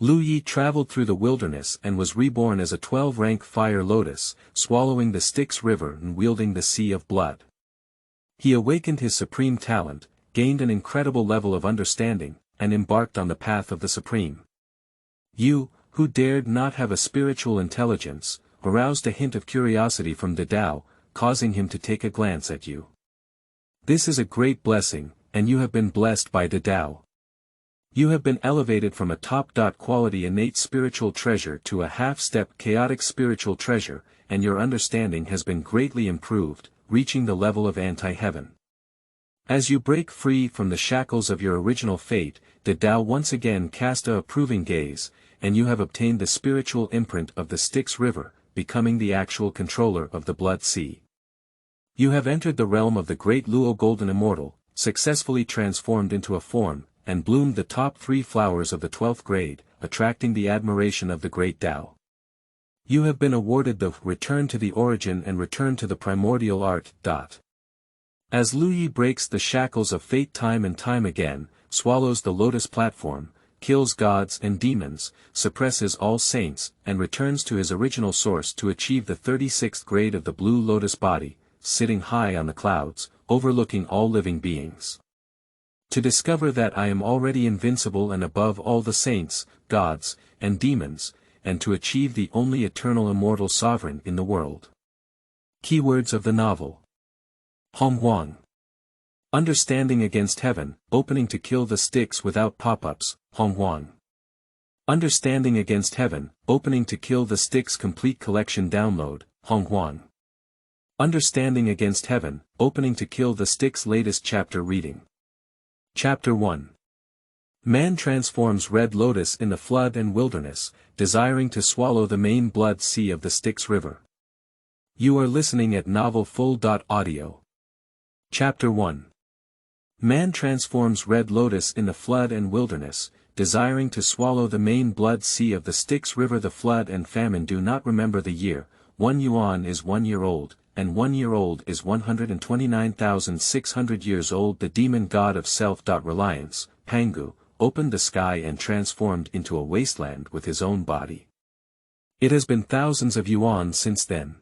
Lu Yi traveled through the wilderness and was reborn as a 12-rank fire lotus, swallowing the Styx river and wielding the sea of blood. He awakened his supreme talent, gained an incredible level of understanding, and embarked on the path of the supreme. You, who dared not have a spiritual intelligence, aroused a hint of curiosity from the Tao, causing him to take a glance at you. This is a great blessing, and you have been blessed by the Tao. You have been elevated from a top-quality innate spiritual treasure to a half-step chaotic spiritual treasure, and your understanding has been greatly improved, reaching the level of anti-heaven. As you break free from the shackles of your original fate, the Tao once again cast a approving gaze, and you have obtained the spiritual imprint of the Styx river, becoming the actual controller of the Blood Sea. You have entered the realm of the great Luo Golden Immortal, successfully transformed into a form, and bloomed the top 3 flowers of the 12th grade, attracting the admiration of the great Tao. You have been awarded the Return to the Origin and Return to the Primordial Art. As Lu Yi breaks the shackles of fate time and time again, swallows the Lotus platform, kills gods and demons, suppresses all saints, and returns to his original source to achieve the 36th grade of the Blue Lotus body, sitting high on the clouds, overlooking all living beings. To discover that I am already invincible and above all the saints, gods, and demons, and to achieve the only eternal immortal sovereign in the world. Keywords of the novel. Hongjun. Understanding against heaven, opening to kill the Styx without pop-ups, Hongjun. Understanding against heaven, opening to kill the Styx complete collection download, Hongjun. Understanding against heaven, opening to kill the Styx latest chapter reading. Chapter 1. Man transforms Red Lotus in the flood and wilderness, desiring to swallow the main blood sea of the Styx river. You are listening at Novel Full.audio. Chapter 1. Man transforms Red Lotus in the flood and wilderness, desiring to swallow the main blood sea of the Styx river. The flood and famine do not remember the year. 1 yuan is 1 year old, and 1 year old is 129,600 years old. The demon god of self-reliance, Pangu, opened the sky and transformed into a wasteland with his own body. It has been thousands of yuan since then.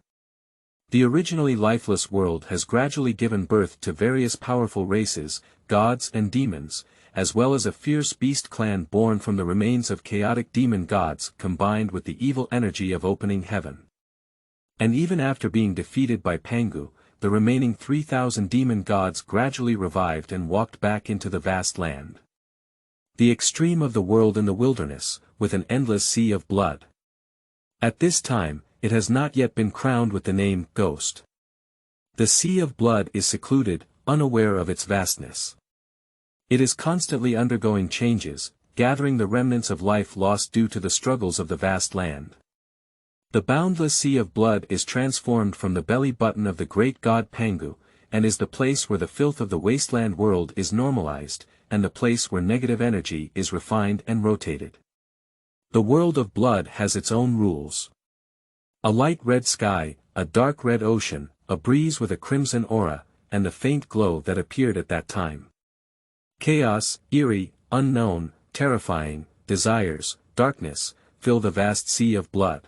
The originally lifeless world has gradually given birth to various powerful races, gods and demons, as well as a fierce beast clan born from the remains of chaotic demon gods combined with the evil energy of opening heaven. And even after being defeated by Pangu, the remaining 3,000 demon gods gradually revived and walked back into the vast land. The extreme of the world in the wilderness, with an endless sea of blood. At this time, it has not yet been crowned with the name Ghost. The sea of blood is secluded, unaware of its vastness. It is constantly undergoing changes, gathering the remnants of life lost due to the struggles of the vast land. The boundless sea of blood is transformed from the belly button of the great god Pangu, and is the place where the filth of the wasteland world is normalized, and the place where negative energy is refined and rotated. The world of blood has its own rules. A light red sky, a dark red ocean, a breeze with a crimson aura, and the faint glow that appeared at that time. Chaos, eerie, unknown, terrifying, desires, darkness, fill the vast sea of blood.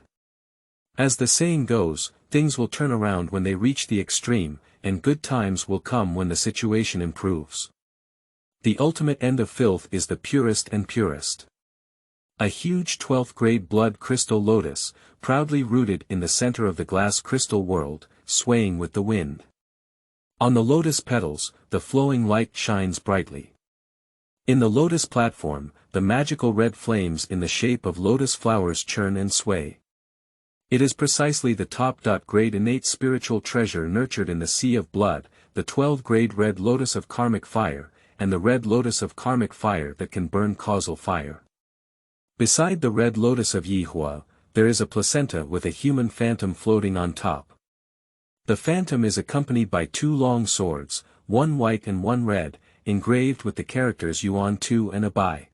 As the saying goes, things will turn around when they reach the extreme, and good times will come when the situation improves. The ultimate end of filth is the purest and purest. A huge 12th grade blood crystal lotus, proudly rooted in the center of the glass crystal world, swaying with the wind. On the lotus petals, the flowing light shines brightly. In the lotus platform, the magical red flames in the shape of lotus flowers churn and sway. It is precisely the top-grade innate spiritual treasure nurtured in the sea of blood, the 12th-grade red lotus of karmic fire, and the red lotus of karmic fire that can burn causal fire. Beside the red lotus of Yihua, there is a placenta with a human phantom floating on top. The phantom is accompanied by 2 long swords, one white and one red, engraved with the characters Yuan 2 and Abai.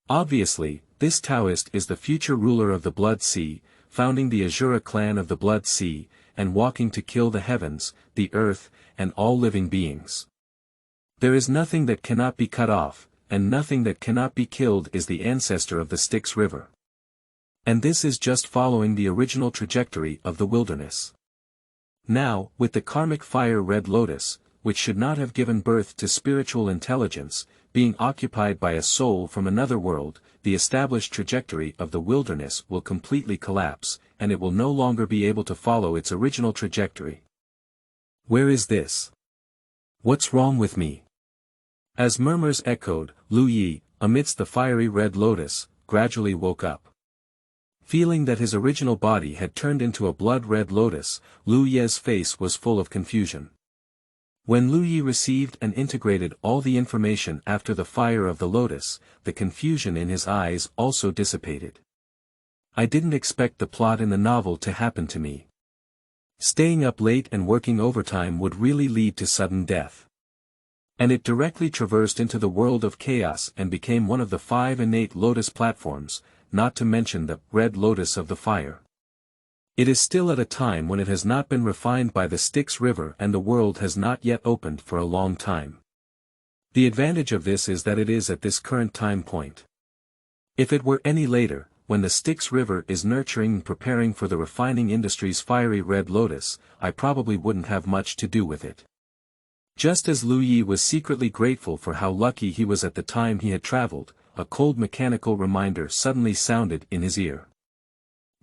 Obviously, this Taoist is the future ruler of the Blood Sea, founding the Azura clan of the Blood Sea, and walking to kill the heavens, the earth, and all living beings. There is nothing that cannot be cut off, and nothing that cannot be killed is the ancestor of the Styx River. And this is just following the original trajectory of the wilderness. Now, with the karmic fire Red Lotus, which should not have given birth to spiritual intelligence, being occupied by a soul from another world, the established trajectory of the wilderness will completely collapse, and it will no longer be able to follow its original trajectory. Where is this? What's wrong with me? As murmurs echoed, Lu Yi, amidst the fiery Red Lotus, gradually woke up. Feeling that his original body had turned into a blood-red lotus, Lu Ye's face was full of confusion. When Lu Yi received and integrated all the information after the fire of the lotus, the confusion in his eyes also dissipated. I didn't expect the plot in the novel to happen to me. Staying up late and working overtime would really lead to sudden death. And it directly traversed into the world of chaos and became one of the 5 innate lotus platforms, not to mention the Red Lotus of the Fire. It is still at a time when it has not been refined by the Styx River and the world has not yet opened for a long time. The advantage of this is that it is at this current time point. If it were any later, when the Styx River is nurturing and preparing for the refining industry's fiery Red Lotus, I probably wouldn't have much to do with it. Just as Lu Yi was secretly grateful for how lucky he was at the time he had traveled, a cold mechanical reminder suddenly sounded in his ear.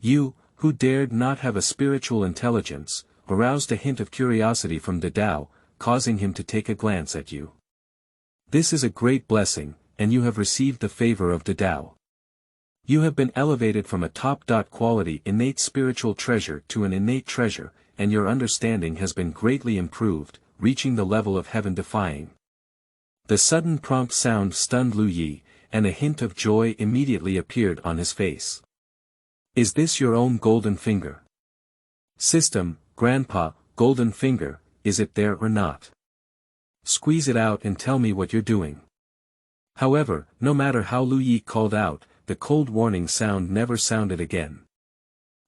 You, who dared not have a spiritual intelligence, aroused a hint of curiosity from the Tao, causing him to take a glance at you. This is a great blessing, and you have received the favor of the Tao. You have been elevated from a top-quality innate spiritual treasure to an innate treasure, and your understanding has been greatly improved, reaching the level of heaven-defying. The sudden prompt sound stunned Lu Yi, and a hint of joy immediately appeared on his face. Is this your own golden finger? System, Grandpa, golden finger, is it there or not? Squeeze it out and tell me what you're doing. However, no matter how Lu Yi called out, the cold warning sound never sounded again.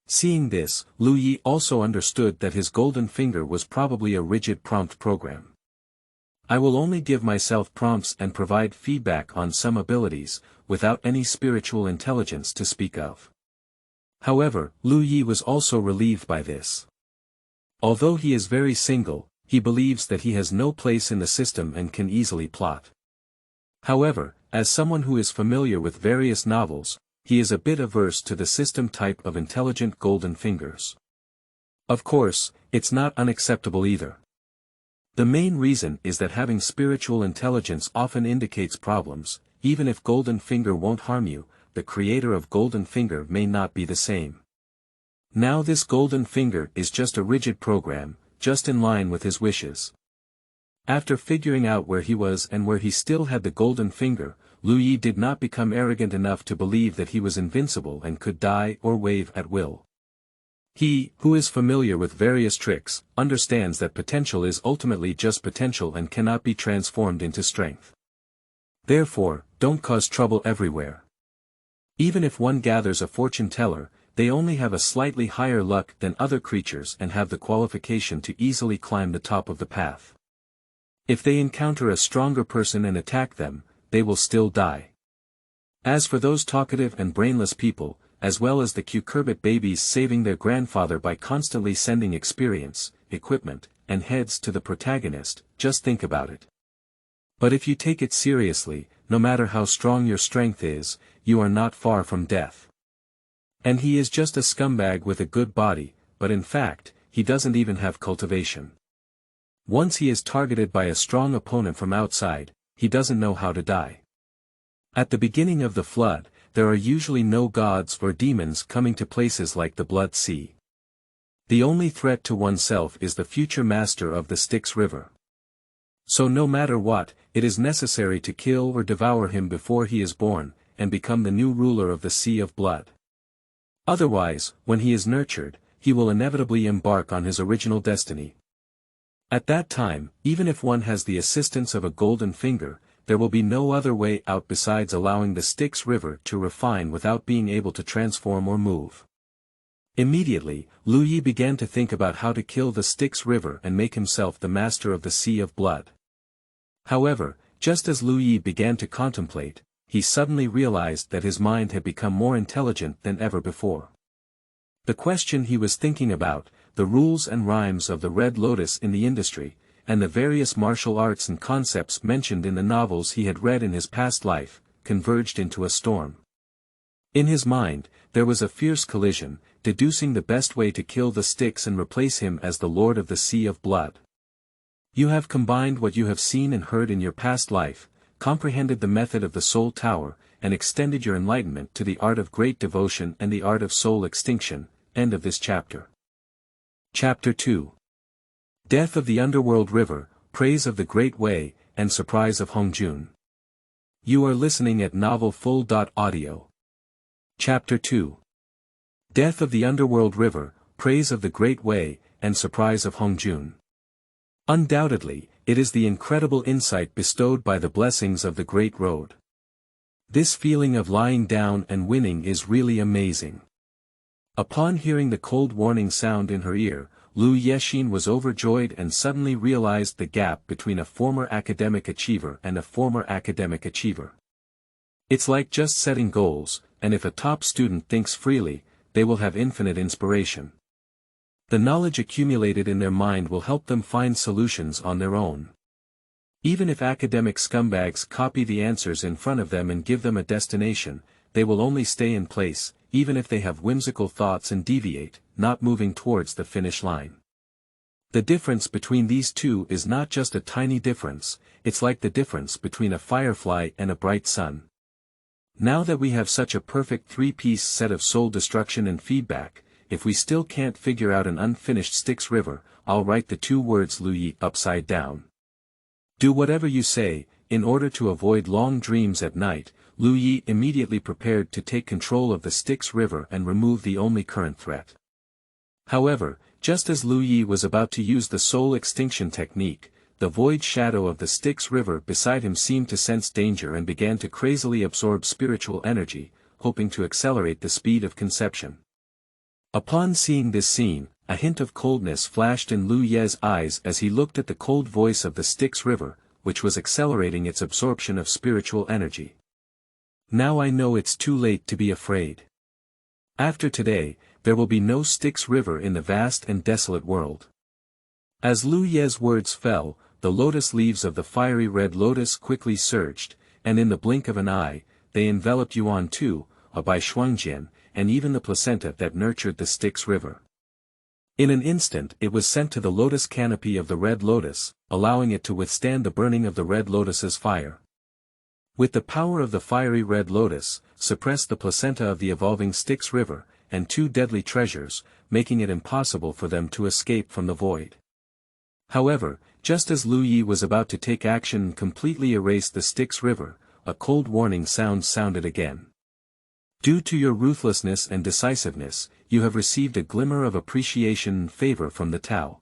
Seeing this, Lu Yi also understood that his golden finger was probably a rigid prompt program. I will only give myself prompts and provide feedback on some abilities, without any spiritual intelligence to speak of. However, Lu Yi was also relieved by this. Although he is very single, he believes that he has no place in the system and can easily plot. However, as someone who is familiar with various novels, he is a bit averse to the system type of intelligent golden fingers. Of course, it's not unacceptable either. The main reason is that having spiritual intelligence often indicates problems. Even if golden finger won't harm you, the creator of golden finger may not be the same. Now this golden finger is just a rigid program, just in line with his wishes. After figuring out where he was and where he still had the golden finger, Lu Yi did not become arrogant enough to believe that he was invincible and could die or wave at will. He, who is familiar with various tricks, understands that potential is ultimately just potential and cannot be transformed into strength. Therefore, don't cause trouble everywhere. Even if one gathers a fortune teller, they only have a slightly higher luck than other creatures and have the qualification to easily climb the top of the path. If they encounter a stronger person and attack them, they will still die. As for those talkative and brainless people, as well as the cucurbit babies saving their grandfather by constantly sending experience, equipment, and heads to the protagonist, just think about it. But if you take it seriously, no matter how strong your strength is, you are not far from death. And he is just a scumbag with a good body, but in fact, he doesn't even have cultivation. Once he is targeted by a strong opponent from outside, he doesn't know how to die. At the beginning of the flood, there are usually no gods or demons coming to places like the Blood Sea. The only threat to oneself is the future master of the Styx River. So no matter what, it is necessary to kill or devour him before he is born, and become the new ruler of the Sea of Blood. Otherwise, when he is nurtured, he will inevitably embark on his original destiny. At that time, even if one has the assistance of a golden finger, there will be no other way out besides allowing the Styx River to refine without being able to transform or move. Immediately, Lu Yi began to think about how to kill the Styx River and make himself the master of the Sea of Blood. However, just as Lu Yi began to contemplate, he suddenly realized that his mind had become more intelligent than ever before. The question he was thinking about, the rules and rhymes of the Red Lotus in the industry, and the various martial arts and concepts mentioned in the novels he had read in his past life, converged into a storm. In his mind, there was a fierce collision, deducing the best way to kill the Styx and replace him as the Lord of the Sea of Blood. You have combined what you have seen and heard in your past life, comprehended the method of the Soul Tower, and extended your enlightenment to the art of great devotion and the art of soul extinction. End of this chapter. Chapter 2. Death of the Underworld River, Praise of the Great Way, and Surprise of Hongjun. You are listening at novelfull.audio. Chapter 2. Death of the Underworld River, Praise of the Great Way, and Surprise of Hongjun. Undoubtedly, it is the incredible insight bestowed by the blessings of the Great Road. This feeling of lying down and winning is really amazing. Upon hearing the cold warning sound in her ear, Lu Yexin was overjoyed and suddenly realized the gap between a former academic achiever and a former academic achiever. It's like just setting goals, and if a top student thinks freely, they will have infinite inspiration. The knowledge accumulated in their mind will help them find solutions on their own. Even if academic scumbags copy the answers in front of them and give them a destination, they will only stay in place, even if they have whimsical thoughts and deviate, not moving towards the finish line. The difference between these two is not just a tiny difference, it's like the difference between a firefly and a bright sun. Now that we have such a perfect three-piece set of soul destruction and feedback, if we still can't figure out an unfinished Styx river, I'll write the two words Lu Yi upside down. Do whatever you say. In order to avoid long dreams at night, Lu Yi immediately prepared to take control of the Styx river and remove the only current threat. However, just as Lu Yi was about to use the soul extinction technique, the void shadow of the Styx river beside him seemed to sense danger and began to crazily absorb spiritual energy, hoping to accelerate the speed of conception. Upon seeing this scene, a hint of coldness flashed in Lu Ye's eyes as he looked at the cold voice of the Styx river, which was accelerating its absorption of spiritual energy. Now I know it's too late to be afraid. After today, there will be no Styx river in the vast and desolate world. As Lu Ye's words fell, the lotus leaves of the fiery red lotus quickly surged, and in the blink of an eye, they enveloped Yuan Tu, a Bai Shuangjian, and even the placenta that nurtured the Styx river. In an instant it was sent to the lotus canopy of the red lotus, allowing it to withstand the burning of the red lotus's fire. With the power of the fiery red lotus, suppressed the placenta of the evolving Styx river, and two deadly treasures, making it impossible for them to escape from the void. However, just as Lu Yi was about to take action and completely erase the Styx river, a cold warning sound sounded again. Due to your ruthlessness and decisiveness, you have received a glimmer of appreciation and favor from the Tao.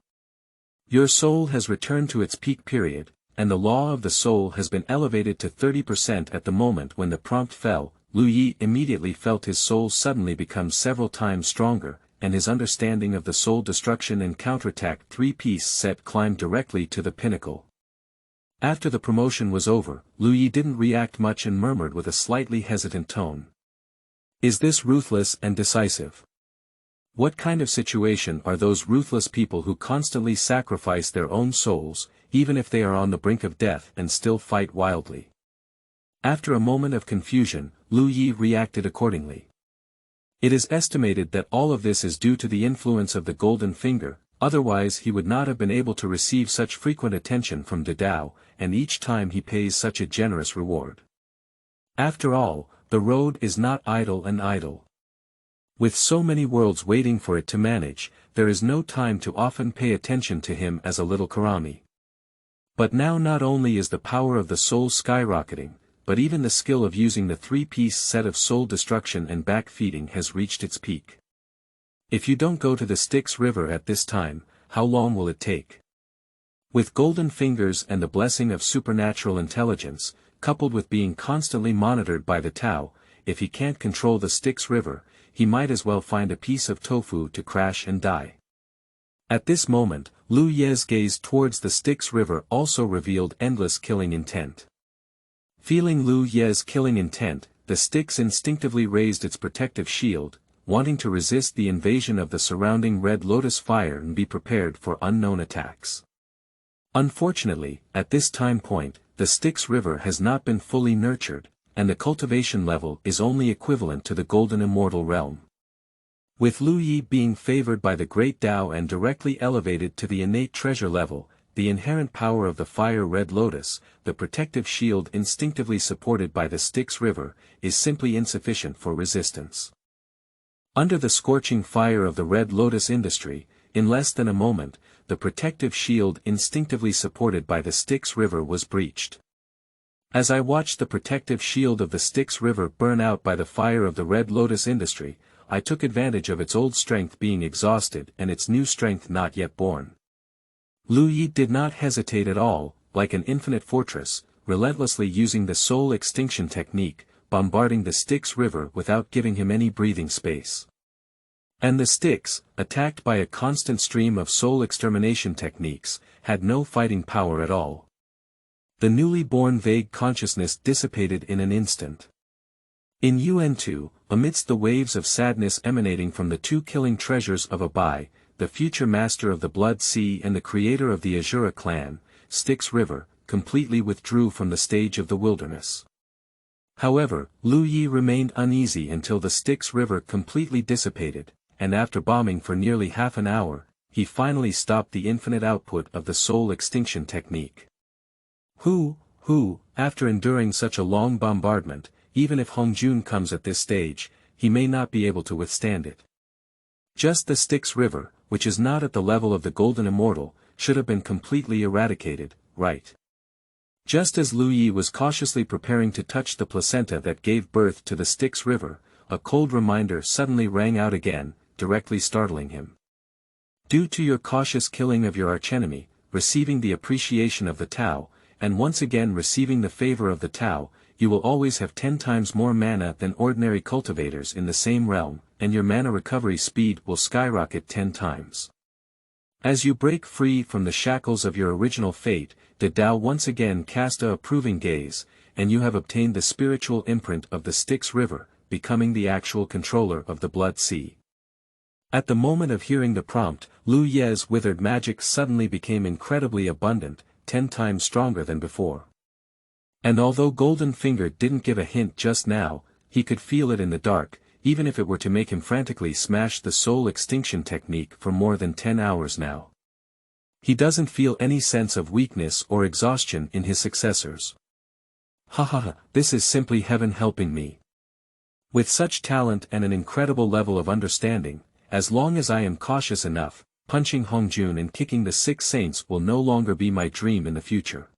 Your soul has returned to its peak period, and the law of the soul has been elevated to 30% at the moment when the prompt fell. Lu Yi immediately felt his soul suddenly become several times stronger, and his understanding of the soul destruction and counterattack three-piece set climbed directly to the pinnacle. After the promotion was over, Lu Yi didn't react much and murmured with a slightly hesitant tone. Is this ruthless and decisive? What kind of situation are those ruthless people who constantly sacrifice their own souls, even if they are on the brink of death and still fight wildly? After a moment of confusion, Lu Yi reacted accordingly. It is estimated that all of this is due to the influence of the golden finger, otherwise he would not have been able to receive such frequent attention from the Tao, and each time he pays such a generous reward. After all, the road is not idle and idle. With so many worlds waiting for it to manage, there is no time to often pay attention to him as a little karami. But now not only is the power of the soul skyrocketing, but even the skill of using the three-piece set of soul destruction and back-feeding has reached its peak. If you don't go to the Styx river at this time, how long will it take? With golden fingers and the blessing of supernatural intelligence, coupled with being constantly monitored by the Tao, if he can't control the Styx river, he might as well find a piece of tofu to crash and die. At this moment, Lu Ye's gaze towards the Styx river also revealed endless killing intent. Feeling Lu Ye's killing intent, the Styx instinctively raised its protective shield, wanting to resist the invasion of the surrounding red lotus fire and be prepared for unknown attacks. Unfortunately, at this time point, the Styx River has not been fully nurtured, and the cultivation level is only equivalent to the Golden Immortal realm. With Lu Yi being favored by the Great Tao and directly elevated to the innate treasure level, the inherent power of the fire red lotus, the protective shield instinctively supported by the Styx River, is simply insufficient for resistance. Under the scorching fire of the red lotus industry, in less than a moment, the protective shield instinctively supported by the Styx River was breached. As I watched the protective shield of the Styx River burn out by the fire of the red lotus industry, I took advantage of its old strength being exhausted and its new strength not yet born. Lu Yi did not hesitate at all, like an infinite fortress, relentlessly using the soul extinction technique, bombarding the Styx River without giving him any breathing space. And the Styx, attacked by a constant stream of soul extermination techniques, had no fighting power at all. The newly born vague consciousness dissipated in an instant. In UN2, amidst the waves of sadness emanating from the two killing treasures of Abai, the future master of the Blood Sea and the creator of the Azura clan, Styx River, completely withdrew from the stage of the wilderness. However, Lu Yi remained uneasy until the Styx River completely dissipated, and after bombing for nearly half an hour, he finally stopped the infinite output of the soul extinction technique. After enduring such a long bombardment, even if Hongjun comes at this stage, he may not be able to withstand it. Just the Styx River, which is not at the level of the Golden Immortal, should have been completely eradicated, right? Just as Lu Yi was cautiously preparing to touch the placenta that gave birth to the Styx River, a cold reminder suddenly rang out again, directly startling him. Due to your cautious killing of your archenemy, receiving the appreciation of the Tao, and once again receiving the favor of the Tao, you will always have 10 times more mana than ordinary cultivators in the same realm, and your mana recovery speed will skyrocket 10 times. As you break free from the shackles of your original fate, the Tao once again cast a approving gaze, and you have obtained the spiritual imprint of the Styx River, becoming the actual controller of the Blood Sea. At the moment of hearing the prompt, Lu Ye's withered magic suddenly became incredibly abundant, 10 times stronger than before. And although Golden Finger didn't give a hint just now, he could feel it in the dark, even if it were to make him frantically smash the soul extinction technique for more than 10 hours now. He doesn't feel any sense of weakness or exhaustion in his successors. This is simply heaven helping me. With such talent and an incredible level of understanding, as long as I am cautious enough, punching Hongjun and kicking the 6 saints will no longer be my dream in the future.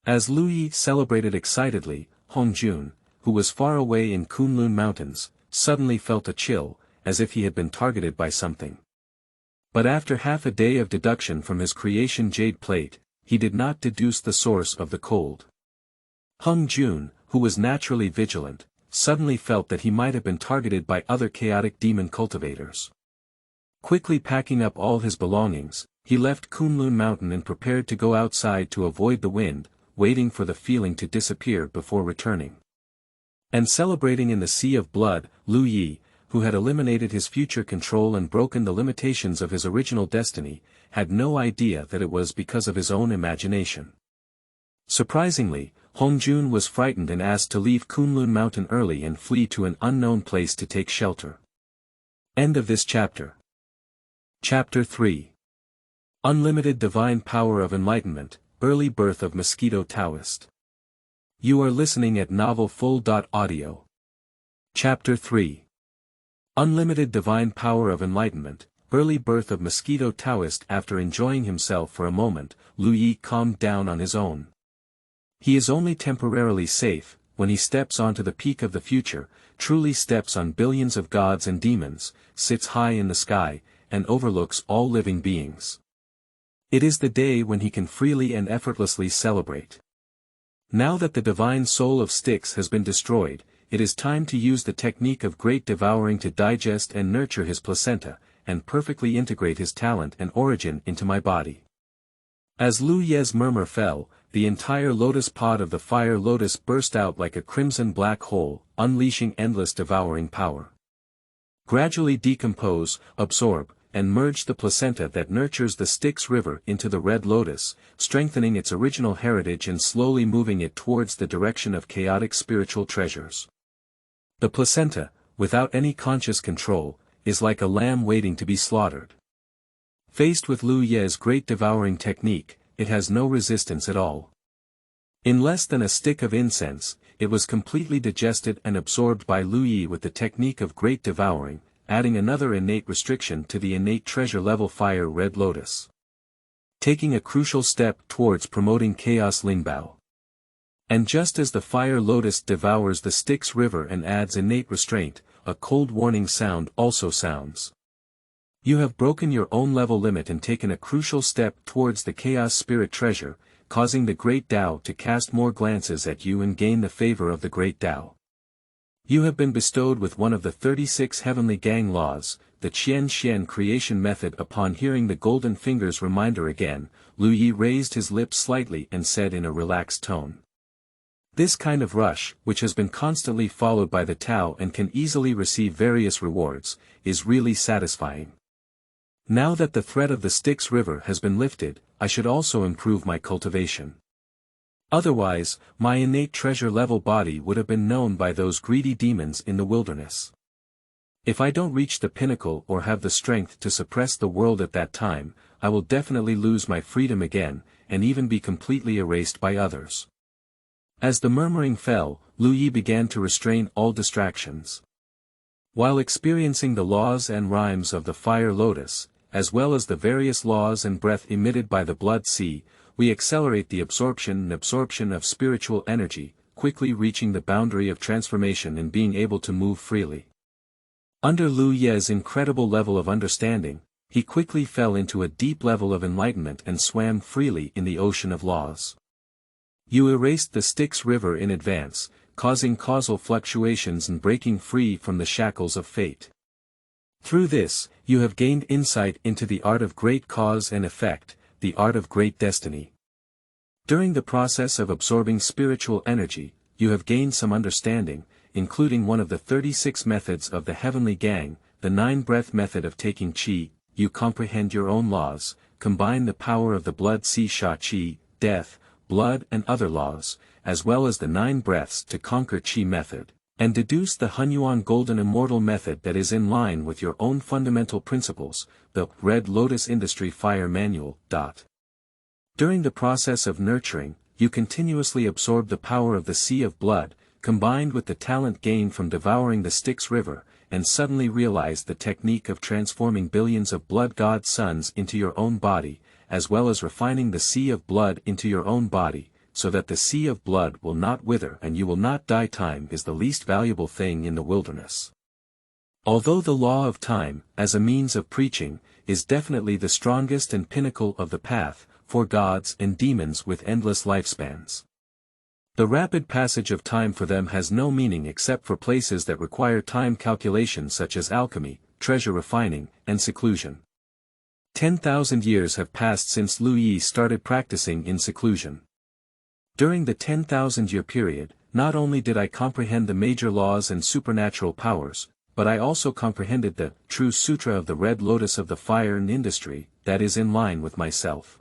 As Lu Yi celebrated excitedly, Hongjun, who was far away in Qinglian Mountains, suddenly felt a chill, as if he had been targeted by something. But after half a day of deduction from his creation jade plate, he did not deduce the source of the cold. Hongjun, who was naturally vigilant, suddenly felt that he might have been targeted by other chaotic demon cultivators. Quickly packing up all his belongings, he left Qinglian Mountain and prepared to go outside to avoid the wind, waiting for the feeling to disappear before returning. And celebrating in the sea of blood, Lu Yi, who had eliminated his future control and broken the limitations of his original destiny, had no idea that it was because of his own imagination. Surprisingly, Hongjun was frightened and asked to leave Qinglian Mountain early and flee to an unknown place to take shelter. End of this chapter. Chapter 3. Unlimited Divine Power of Enlightenment, Early Birth of Mosquito Taoist. You are listening at novelfull.audio. Chapter 3. Unlimited Divine Power of Enlightenment, Early Birth of Mosquito Taoist. After enjoying himself for a moment, Lu Yi calmed down on his own. He is only temporarily safe, when he steps onto the peak of the future, truly steps on billions of gods and demons, sits high in the sky, and overlooks all living beings. It is the day when he can freely and effortlessly celebrate. Now that the divine soul of Styx has been destroyed, it is time to use the technique of great devouring to digest and nurture his placenta, and perfectly integrate his talent and origin into my body. As Lu Ye's murmur fell, the entire lotus pod of the fire lotus burst out like a crimson black hole, unleashing endless devouring power. Gradually decompose, absorb, and merge the placenta that nurtures the Styx river into the red lotus, strengthening its original heritage and slowly moving it towards the direction of chaotic spiritual treasures. The placenta, without any conscious control, is like a lamb waiting to be slaughtered. Faced with Lu Ye's great devouring technique, it has no resistance at all. In less than a stick of incense, it was completely digested and absorbed by Lu Ye with the technique of great devouring, adding another innate restriction to the innate treasure level fire red lotus. Taking a crucial step towards promoting chaos Lingbao. And just as the fire lotus devours the Styx river and adds innate restraint, a cold warning sound also sounds. You have broken your own level limit and taken a crucial step towards the chaos spirit treasure, causing the great Tao to cast more glances at you and gain the favor of the great Tao. You have been bestowed with one of the 36 heavenly gang laws, the Qian creation method. Upon hearing the golden fingers reminder again, Lu Ye raised his lips slightly and said in a relaxed tone. This kind of rush, which has been constantly followed by the Tao and can easily receive various rewards, is really satisfying. Now that the threat of the Styx river has been lifted, I should also improve my cultivation. Otherwise, my innate treasure level body would have been known by those greedy demons in the wilderness. If I don't reach the pinnacle or have the strength to suppress the world at that time, I will definitely lose my freedom again, and even be completely erased by others. As the murmuring fell, Lu Ye began to restrain all distractions. While experiencing the laws and rhymes of the fire lotus, as well as the various laws and breath emitted by the blood sea, we accelerate the absorption of spiritual energy, quickly reaching the boundary of transformation and being able to move freely. Under Lu Ye's incredible level of understanding, he quickly fell into a deep level of enlightenment and swam freely in the ocean of laws. You erased the Styx river in advance, causing causal fluctuations and breaking free from the shackles of fate. Through this, you have gained insight into the art of great cause and effect, the art of great destiny. During the process of absorbing spiritual energy, you have gained some understanding, including one of the 36 methods of the heavenly gang, the 9-breath method of taking qi. You comprehend your own laws, combine the power of the blood sea sha qi, death, blood and other laws, as well as the 9 breaths to conquer qi method, and deduce the Hongjun golden immortal method that is in line with your own fundamental principles, the Red Lotus Industry Fire Manual. During the process of nurturing, you continuously absorb the power of the sea of blood, combined with the talent gained from devouring the Styx river, and suddenly realize the technique of transforming billions of blood god sons into your own body, as well as refining the sea of blood into your own body, so that the sea of blood will not wither and you will not die. Time is the least valuable thing in the wilderness. Although the law of time, as a means of preaching, is definitely the strongest and pinnacle of the path, for gods and demons with endless lifespans. The rapid passage of time for them has no meaning except for places that require time calculation such as alchemy, treasure refining, and seclusion. 10,000 years have passed since Lu Ye started practicing in seclusion. During the 10,000-year period, not only did I comprehend the major laws and supernatural powers, but I also comprehended the true sutra of the Red Lotus of the fire and industry, that is in line with myself.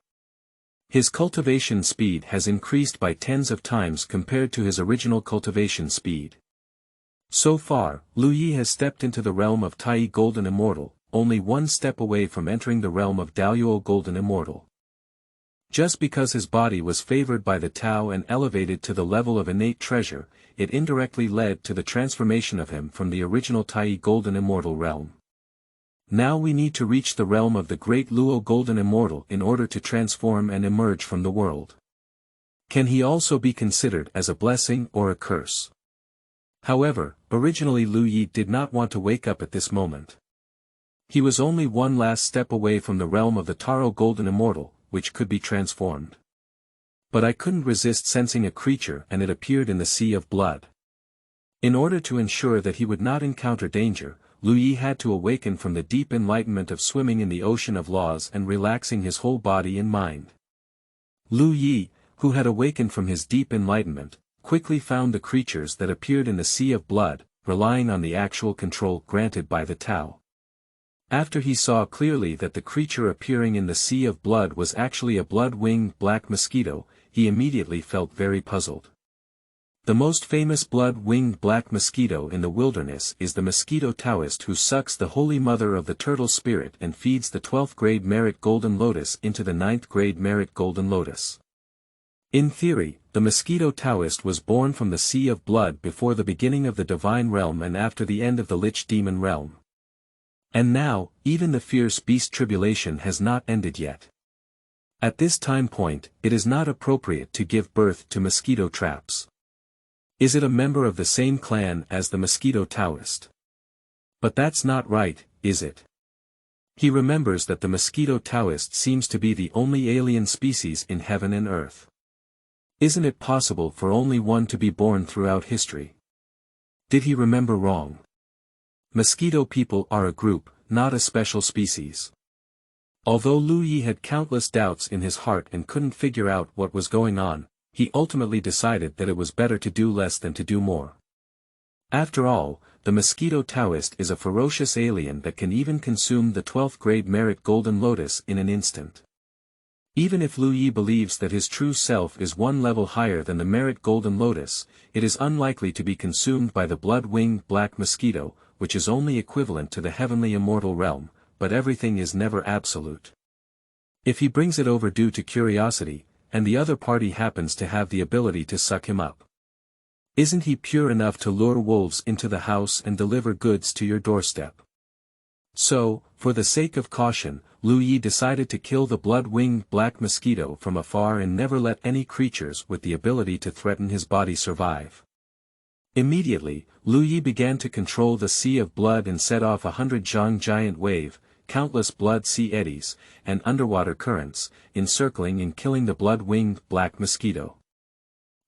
His cultivation speed has increased by tens of times compared to his original cultivation speed. So far, Lu Ye has stepped into the realm of Tai Golden Immortal, only one step away from entering the realm of Daoyuo Golden Immortal. Just because his body was favored by the Tao and elevated to the level of innate treasure, it indirectly led to the transformation of him from the original Tai Golden Immortal realm. Now we need to reach the realm of the great Luo Golden Immortal in order to transform and emerge from the world. Can he also be considered as a blessing or a curse? However, originally Lu Ye did not want to wake up at this moment. He was only one last step away from the realm of the Taro Golden Immortal, which could be transformed. But I couldn't resist sensing a creature and it appeared in the sea of blood. In order to ensure that he would not encounter danger, Lu Ye had to awaken from the deep enlightenment of swimming in the ocean of laws and relaxing his whole body and mind. Lu Yi, who had awakened from his deep enlightenment, quickly found the creatures that appeared in the sea of blood, relying on the actual control granted by the Tao. After he saw clearly that the creature appearing in the sea of blood was actually a blood-winged black mosquito, he immediately felt very puzzled. The most famous blood-winged black mosquito in the wilderness is the mosquito Taoist, who sucks the holy mother of the turtle spirit and feeds the 12th grade merit golden lotus into the 9th grade merit golden lotus. In theory, the mosquito Taoist was born from the sea of blood before the beginning of the divine realm and after the end of the lich demon realm. And now, even the fierce beast tribulation has not ended yet. At this time point, it is not appropriate to give birth to mosquito traps. Is it a member of the same clan as the mosquito Taoist? But that's not right, is it? He remembers that the mosquito Taoist seems to be the only alien species in heaven and earth. Isn't it possible for only one to be born throughout history? Did he remember wrong? Mosquito people are a group, not a special species. Although Lu Yi had countless doubts in his heart and couldn't figure out what was going on, he ultimately decided that it was better to do less than to do more. After all, the mosquito Taoist is a ferocious alien that can even consume the 12th grade merit golden lotus in an instant. Even if Lu Yi believes that his true self is one level higher than the merit golden lotus, it is unlikely to be consumed by the blood-winged black mosquito, which is only equivalent to the heavenly immortal realm, but everything is never absolute. If he brings it over due to curiosity, and the other party happens to have the ability to suck him up, isn't he pure enough to lure wolves into the house and deliver goods to your doorstep? So, for the sake of caution, Lu Yi decided to kill the blood-winged black mosquito from afar and never let any creatures with the ability to threaten his body survive. Immediately, Lu Yi began to control the sea of blood and set off 100 zhang giant wave, countless blood sea eddies, and underwater currents, encircling and killing the blood-winged black mosquito.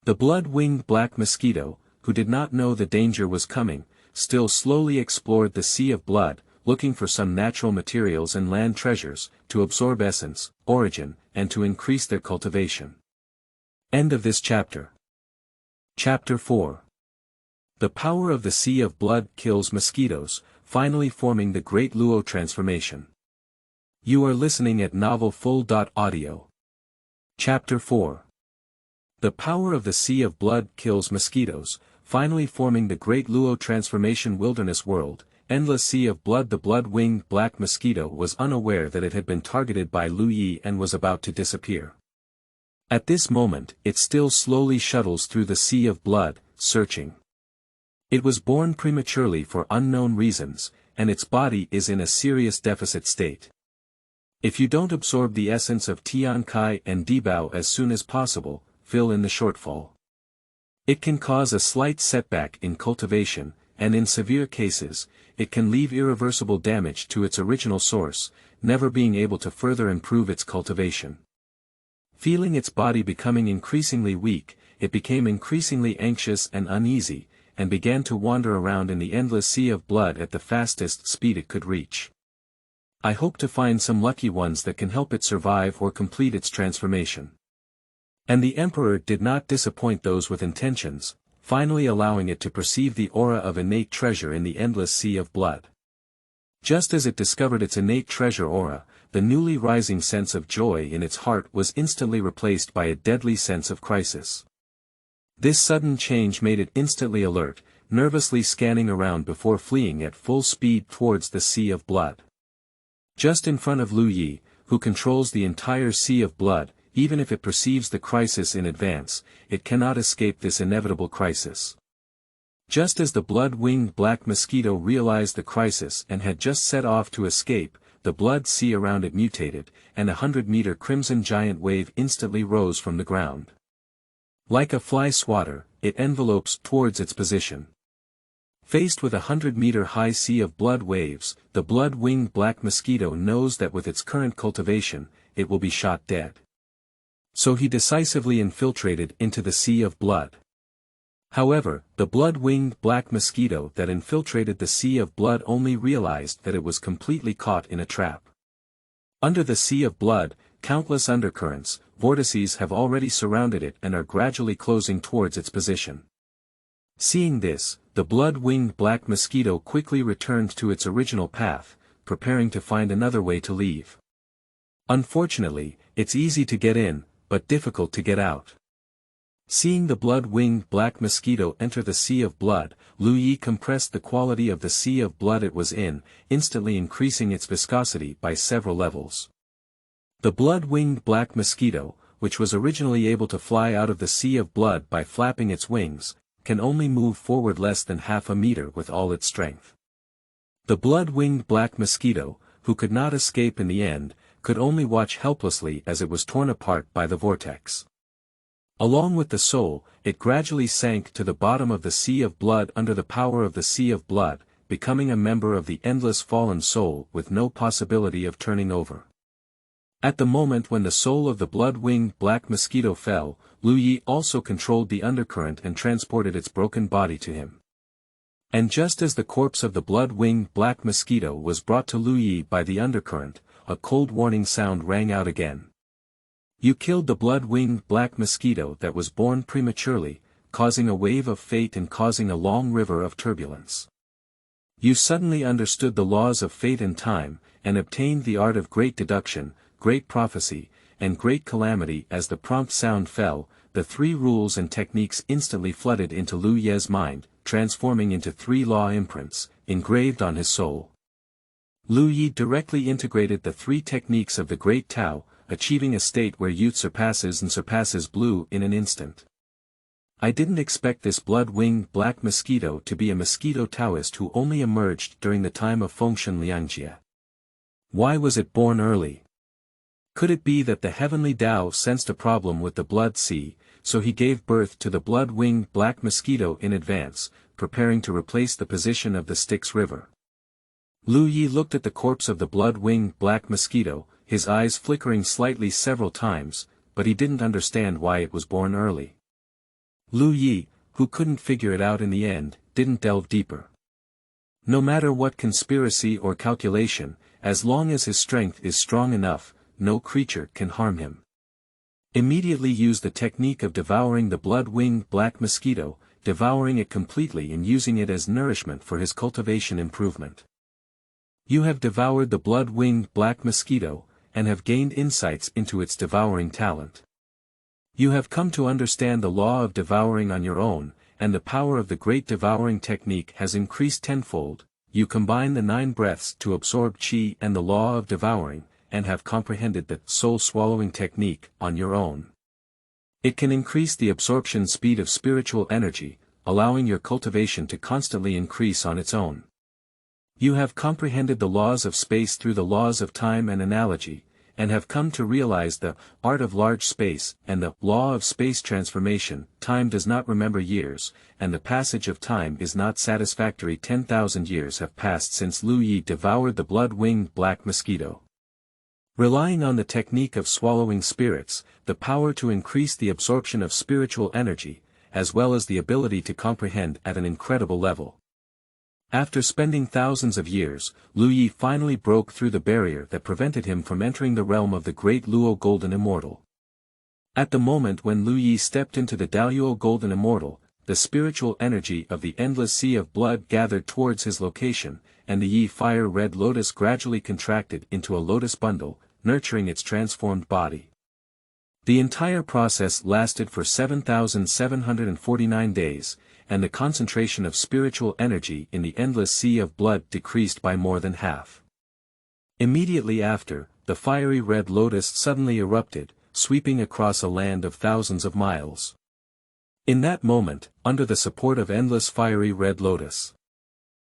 The blood-winged black mosquito, who did not know the danger was coming, still slowly explored the sea of blood, looking for some natural materials and land treasures, to absorb essence, origin, and to increase their cultivation. End of this chapter. Chapter 4. The power of the sea of blood kills mosquitoes, finally forming the Great Luo transformation. You are listening at novelfull.audio. Chapter 4. The power of the sea of blood kills mosquitoes, finally forming the Great Luo transformation. Wilderness world, endless sea of blood. The blood-winged black mosquito was unaware that it had been targeted by Lu Yi and was about to disappear. At this moment, it still slowly shuttles through the sea of blood, searching. It was born prematurely for unknown reasons, and its body is in a serious deficit state. If you don't absorb the essence of Tian Kai and Dibao as soon as possible, fill in the shortfall. It can cause a slight setback in cultivation, and in severe cases, it can leave irreversible damage to its original source, never being able to further improve its cultivation. Feeling its body becoming increasingly weak, it became increasingly anxious and uneasy, and began to wander around in the endless sea of blood at the fastest speed it could reach. I hope to find some lucky ones that can help it survive or complete its transformation. And the Emperor did not disappoint those with intentions, finally allowing it to perceive the aura of innate treasure in the endless sea of blood. Just as it discovered its innate treasure aura, the newly rising sense of joy in its heart was instantly replaced by a deadly sense of crisis. This sudden change made it instantly alert, nervously scanning around before fleeing at full speed towards the sea of blood. Just in front of Lu Yi, who controls the entire sea of blood, even if it perceives the crisis in advance, it cannot escape this inevitable crisis. Just as the blood-winged black mosquito realized the crisis and had just set off to escape, the blood sea around it mutated, and a 100-meter crimson giant wave instantly rose from the ground. Like a fly swatter, it envelopes towards its position. Faced with a 100-meter high sea of blood waves, the blood-winged black mosquito knows that with its current cultivation, it will be shot dead. So he decisively infiltrated into the sea of blood. However, the blood-winged black mosquito that infiltrated the sea of blood only realized that it was completely caught in a trap. Under the sea of blood, countless undercurrents, vortices have already surrounded it and are gradually closing towards its position. Seeing this, the blood-winged black mosquito quickly returned to its original path, preparing to find another way to leave. Unfortunately, it's easy to get in, but difficult to get out. Seeing the blood-winged black mosquito enter the sea of blood, Lu Yi compressed the quality of the sea of blood it was in, instantly increasing its viscosity by several levels. The blood-winged black mosquito, which was originally able to fly out of the sea of blood by flapping its wings, can only move forward less than half a meter with all its strength. The blood-winged black mosquito, who could not escape in the end, could only watch helplessly as it was torn apart by the vortex. Along with the soul, it gradually sank to the bottom of the sea of blood under the power of the sea of blood, becoming a member of the endless fallen soul with no possibility of turning over. At the moment when the soul of the blood-winged black mosquito fell, Lu Yi also controlled the undercurrent and transported its broken body to him. And just as the corpse of the blood-winged black mosquito was brought to Lu Yi by the undercurrent, a cold warning sound rang out again. You killed the blood-winged black mosquito that was born prematurely, causing a wave of fate and causing a long river of turbulence. You suddenly understood the laws of fate and time, and obtained the art of great deduction, great prophecy, and great calamity. As the prompt sound fell, the three rules and techniques instantly flooded into Lu Ye's mind, transforming into three law imprints, engraved on his soul. Lu Yi directly integrated the three techniques of the Great Tao, achieving a state where youth surpasses blue in an instant. I didn't expect this blood-winged black mosquito to be a mosquito Taoist who only emerged during the time of Fengshen Liangjie. Why was it born early? Could it be that the heavenly Tao sensed a problem with the blood sea, so he gave birth to the blood-winged black mosquito in advance, preparing to replace the position of the Styx river? Lu Yi looked at the corpse of the blood-winged black mosquito, his eyes flickering slightly several times, but he didn't understand why it was born early. Lu Yi, who couldn't figure it out in the end, didn't delve deeper. No matter what conspiracy or calculation, as long as his strength is strong enough, no creature can harm him. Immediately use the technique of devouring the blood-winged black mosquito, devouring it completely and using it as nourishment for his cultivation improvement. You have devoured the blood-winged black mosquito, and have gained insights into its devouring talent. You have come to understand the law of devouring on your own, and the power of the great devouring technique has increased tenfold. You combine the 9 breaths to absorb qi and the law of devouring, and have comprehended the soul-swallowing technique on your own. It can increase the absorption speed of spiritual energy, allowing your cultivation to constantly increase on its own. You have comprehended the laws of space through the laws of time and analogy, and have come to realize the art of large space and the law of space transformation. Time does not remember years, and the passage of time is not satisfactory. 10,000 years have passed since Lu Yi devoured the blood-winged black mosquito. Relying on the technique of swallowing spirits, the power to increase the absorption of spiritual energy, as well as the ability to comprehend at an incredible level. After spending thousands of years, Lu Yi finally broke through the barrier that prevented him from entering the realm of the great Luo Golden Immortal. At the moment when Lu Yi stepped into the Daoyuo Golden Immortal, the spiritual energy of the endless sea of blood gathered towards his location, and the Yi Fire Red Lotus gradually contracted into a lotus bundle, nurturing its transformed body. The entire process lasted for 7,749 days, and the concentration of spiritual energy in the endless sea of blood decreased by more than half. Immediately after, the fiery red lotus suddenly erupted, sweeping across a land of thousands of miles. In that moment, under the support of endless fiery red lotus,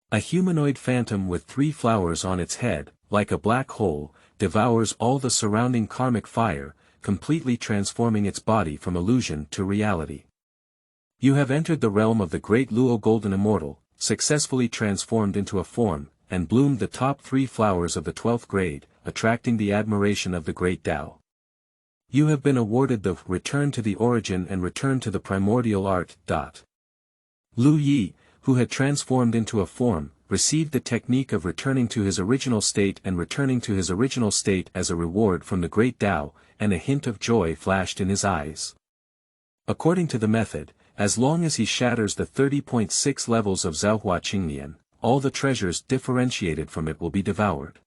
a humanoid phantom with 3 flowers on its head, like a black hole, devours all the surrounding karmic fire, completely transforming its body from illusion to reality. You have entered the realm of the great Luo Golden Immortal, successfully transformed into a form, and bloomed the top 3 flowers of the 12th grade, attracting the admiration of the great Tao. You have been awarded the Return to the Origin and Return to the Primordial Art. Lu Yi, who had transformed into a form, received the technique of returning to his original state and returning to his original state as a reward from the great Tao, and a hint of joy flashed in his eyes. According to the method, as long as he shatters the 30.6 levels of Zhaohua Qinglian, all the treasures differentiated from it will be devoured.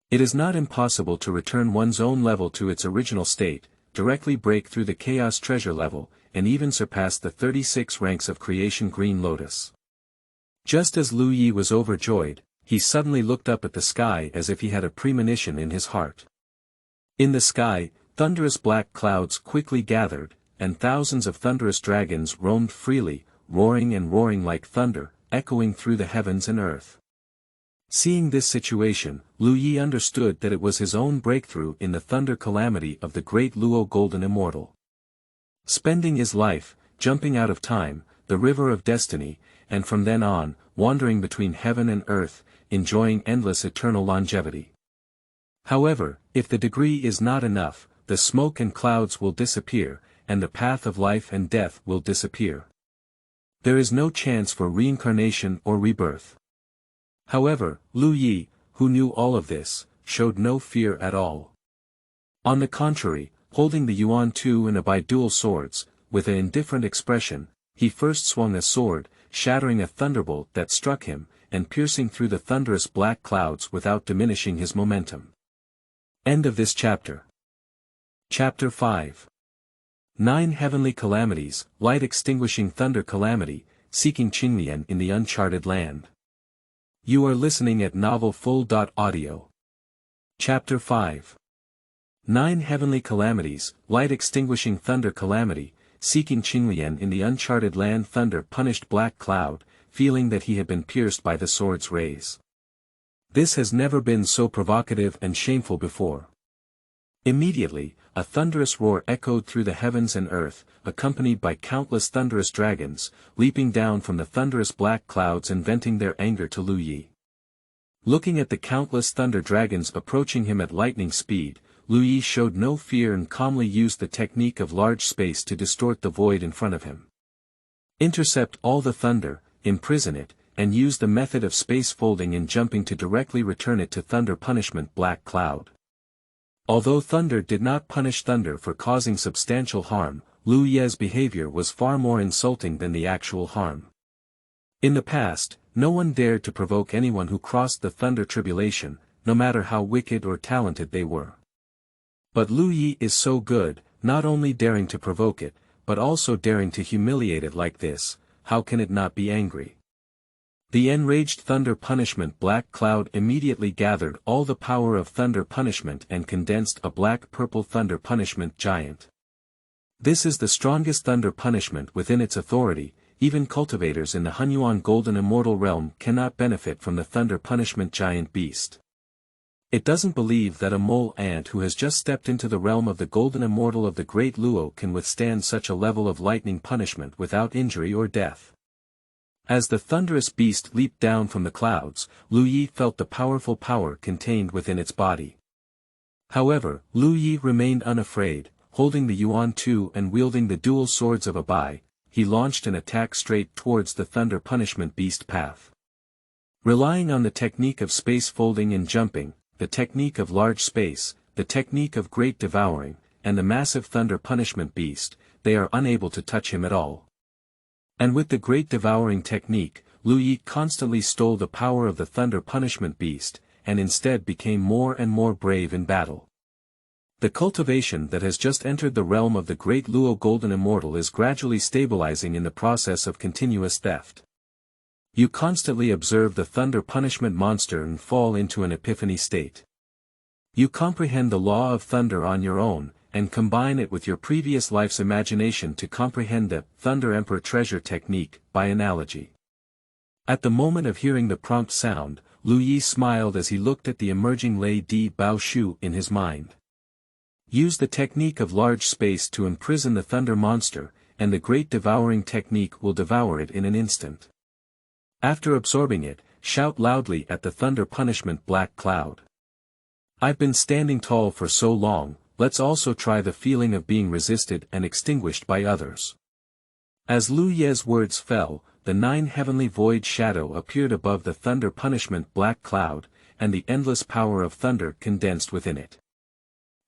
It is not impossible to return one's own level to its original state, directly break through the chaos treasure level, and even surpass the 36 ranks of creation Green Lotus. Just as Lu Yi was overjoyed, he suddenly looked up at the sky as if he had a premonition in his heart. In the sky, thunderous black clouds quickly gathered, and thousands of thunderous dragons roamed freely, roaring and roaring like thunder, echoing through the heavens and earth. Seeing this situation, Lu Yi understood that it was his own breakthrough in the thunder calamity of the great Luo Golden Immortal. Spending his life, jumping out of time, the river of destiny, and from then on, wandering between heaven and earth, enjoying endless eternal longevity. However, if the degree is not enough, the smoke and clouds will disappear, and the path of life and death will disappear. There is no chance for reincarnation or rebirth. However, Lu Yi, who knew all of this, showed no fear at all. On the contrary, holding the Yuan Tu and Abai dual swords, with an indifferent expression, he first swung a sword, shattering a thunderbolt that struck him, and piercing through the thunderous black clouds without diminishing his momentum. End of this chapter. Chapter 5. 9 Heavenly Calamities, Light Extinguishing Thunder Calamity, Seeking Qinglian in the Uncharted Land. You are listening at novelfull.audio. Chapter 5. 9 Heavenly Calamities, Light Extinguishing Thunder Calamity, Seeking Qinglian in the Uncharted Land. Thunder punished Black Cloud, feeling that he had been pierced by the sword's rays. This has never been so provocative and shameful before. Immediately, a thunderous roar echoed through the heavens and earth, accompanied by countless thunderous dragons, leaping down from the thunderous black clouds and venting their anger to Lu Yi. Looking at the countless thunder dragons approaching him at lightning speed, Lu Yi showed no fear and calmly used the technique of large space to distort the void in front of him. Intercept all the thunder, imprison it, and use the method of space folding and jumping to directly return it to thunder punishment Black Cloud. Although thunder did not punish thunder for causing substantial harm, Lu Yi's behavior was far more insulting than the actual harm. In the past, no one dared to provoke anyone who crossed the thunder tribulation, no matter how wicked or talented they were. But Lu Yi is so good, not only daring to provoke it, but also daring to humiliate it like this. How can it not be angry? The enraged thunder punishment Black Cloud immediately gathered all the power of thunder punishment and condensed a black-purple thunder punishment giant. This is the strongest thunder punishment within its authority. Even cultivators in the Hongjun Golden Immortal realm cannot benefit from the thunder punishment giant beast. It doesn't believe that a mole ant who has just stepped into the realm of the Golden Immortal of the Great Luo can withstand such a level of lightning punishment without injury or death. As the thunderous beast leaped down from the clouds, Lu Yi felt the powerful power contained within its body. However, Lu Yi remained unafraid, holding the Yuan Tu and wielding the dual swords of Abai. He launched an attack straight towards the thunder punishment beast path. Relying on the technique of space folding and jumping, the technique of large space, the technique of great devouring, and the massive thunder punishment beast, they are unable to touch him at all. And with the great devouring technique, Lu Yi constantly stole the power of the thunder punishment beast, and instead became more and more brave in battle. The cultivation that has just entered the realm of the great Luo Golden Immortal is gradually stabilizing in the process of continuous theft. You constantly observe the thunder punishment monster and fall into an epiphany state. You comprehend the law of thunder on your own, and combine it with your previous life's imagination to comprehend the Thunder Emperor treasure technique, by analogy. At the moment of hearing the prompt sound, Lu Yi smiled as he looked at the emerging Lei Di Bao Shu in his mind. Use the technique of large space to imprison the thunder monster, and the great devouring technique will devour it in an instant. After absorbing it, shout loudly at the thunder punishment Black Cloud. I've been standing tall for so long, let's also try the feeling of being resisted and extinguished by others. As Lu Ye's words fell, the 9 heavenly void shadow appeared above the thunder punishment black cloud, and the endless power of thunder condensed within it.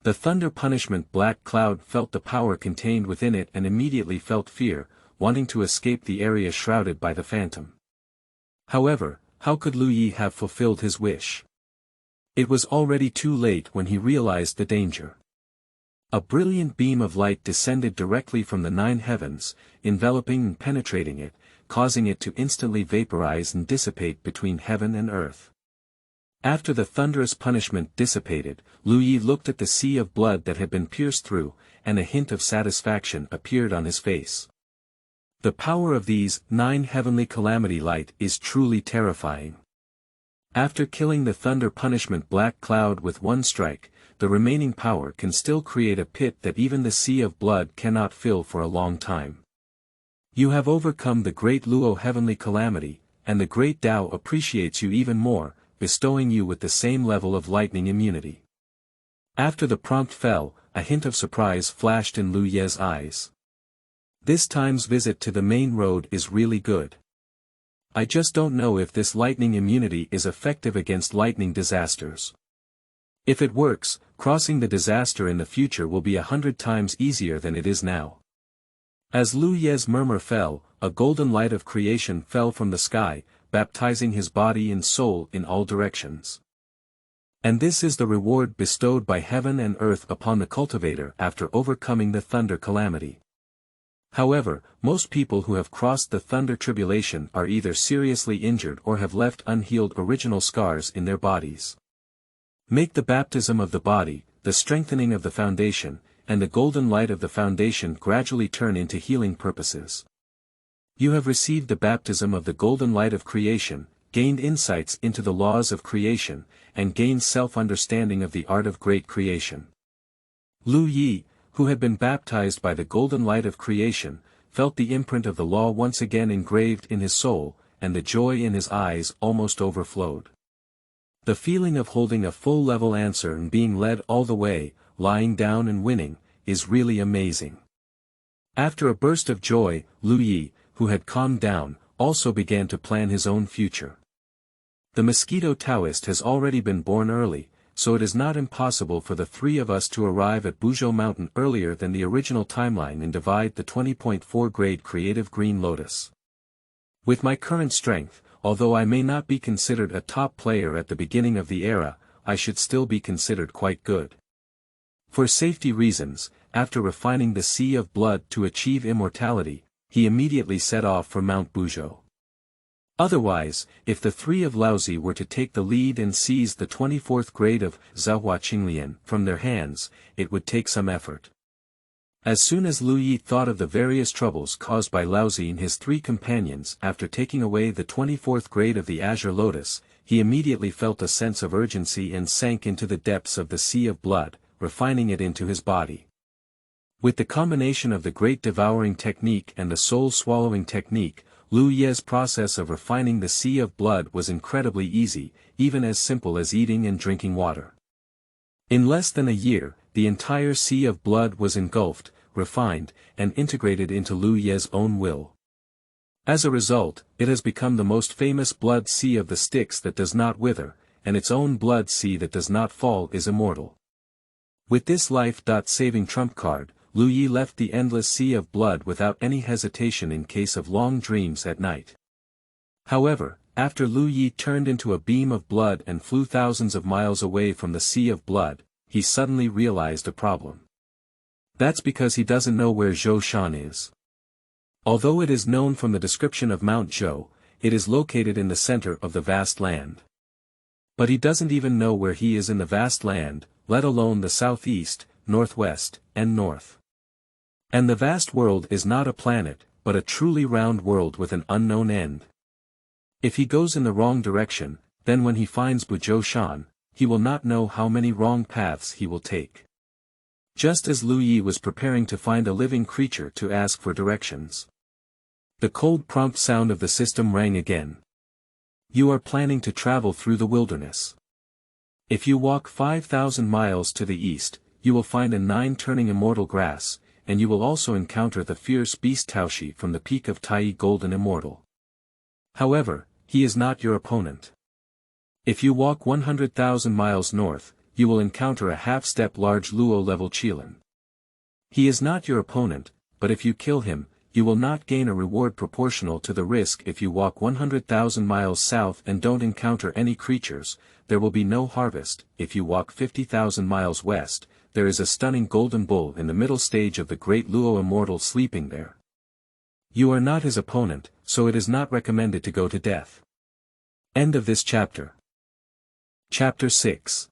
The thunder punishment black cloud felt the power contained within it and immediately felt fear, wanting to escape the area shrouded by the phantom. However, how could Lu Yi have fulfilled his wish? It was already too late when he realized the danger. A brilliant beam of light descended directly from the 9 heavens, enveloping and penetrating it, causing it to instantly vaporize and dissipate between heaven and earth. After the thunderous punishment dissipated, Lu Yi looked at the sea of blood that had been pierced through, and a hint of satisfaction appeared on his face. The power of these 9 heavenly calamity light is truly terrifying. After killing the thunder punishment black cloud with one strike, the remaining power can still create a pit that even the sea of blood cannot fill for a long time. You have overcome the great Luo heavenly calamity, and the great Tao appreciates you even more, bestowing you with the same level of lightning immunity. After the prompt fell, a hint of surprise flashed in Lu Ye's eyes. This time's visit to the main road is really good. I just don't know if this lightning immunity is effective against lightning disasters. If it works, crossing the disaster in the future will be 100 times easier than it is now. As Lu Ye's murmur fell, a golden light of creation fell from the sky, baptizing his body and soul in all directions. And this is the reward bestowed by heaven and earth upon the cultivator after overcoming the thunder calamity. However, most people who have crossed the thunder tribulation are either seriously injured or have left unhealed original scars in their bodies. Make the baptism of the body, the strengthening of the foundation, and the golden light of the foundation gradually turn into healing purposes. You have received the baptism of the golden light of creation, gained insights into the laws of creation, and gained self-understanding of the art of great creation. Lu Yi, who had been baptized by the golden light of creation, felt the imprint of the law once again engraved in his soul, and the joy in his eyes almost overflowed. The feeling of holding a full-level answer and being led all the way, lying down and winning, is really amazing. After a burst of joy, Lu Yi, who had calmed down, also began to plan his own future. The Mosquito Taoist has already been born early, so it is not impossible for the 3 of us to arrive at Buzhou Mountain earlier than the original timeline and divide the 20.4 grade creative green Lotus. With my current strength, although I may not be considered a top player at the beginning of the era, I should still be considered quite good. For safety reasons, after refining the sea of blood to achieve immortality, he immediately set off for Mount Buzhou. Otherwise, if the 3 of Laozi were to take the lead and seize the 24th grade of Zahua Qinglian from their hands, it would take some effort. As soon as Lu Yi thought of the various troubles caused by Laozi and his 3 companions after taking away the 24th grade of the Azure Lotus, he immediately felt a sense of urgency and sank into the depths of the sea of blood, refining it into his body. With the combination of the great devouring technique and the soul-swallowing technique, Lu Ye's process of refining the sea of blood was incredibly easy, even as simple as eating and drinking water. In less than a year, the entire sea of blood was engulfed, refined, and integrated into Lu Ye's own will. As a result, it has become the most famous blood sea of the Styx that does not wither, and its own blood sea that does not fall is immortal. With this life-saving trump card, Lu Yi left the endless sea of blood without any hesitation in case of long dreams at night. However, after Lu Yi turned into a beam of blood and flew thousands of miles away from the sea of blood, he suddenly realized a problem. That's because he doesn't know where Zhou Shan is. Although it is known from the description of Mount Zhou, it is located in the center of the vast land. But he doesn't even know where he is in the vast land, let alone the southeast, northwest, and north. And the vast world is not a planet, but a truly round world with an unknown end. If he goes in the wrong direction, then when he finds Buzhou Shan, he will not know how many wrong paths he will take. Just as Lu Yi was preparing to find a living creature to ask for directions, the cold prompt sound of the system rang again. You are planning to travel through the wilderness. If you walk 5,000 miles to the east, you will find a 9-turning immortal grass, and you will also encounter the fierce beast Taoshi from the peak of Tai Golden Immortal. However, he is not your opponent. If you walk 100,000 miles north, you will encounter a half-step large Luo-level Qinglian. He is not your opponent, but if you kill him, you will not gain a reward proportional to the risk. If you walk 100,000 miles south and don't encounter any creatures, there will be no harvest. If you walk 50,000 miles west, there is a stunning golden bull in the middle stage of the great Luo immortal sleeping there. You are not his opponent, so it is not recommended to go to death. End of this chapter. Chapter 6.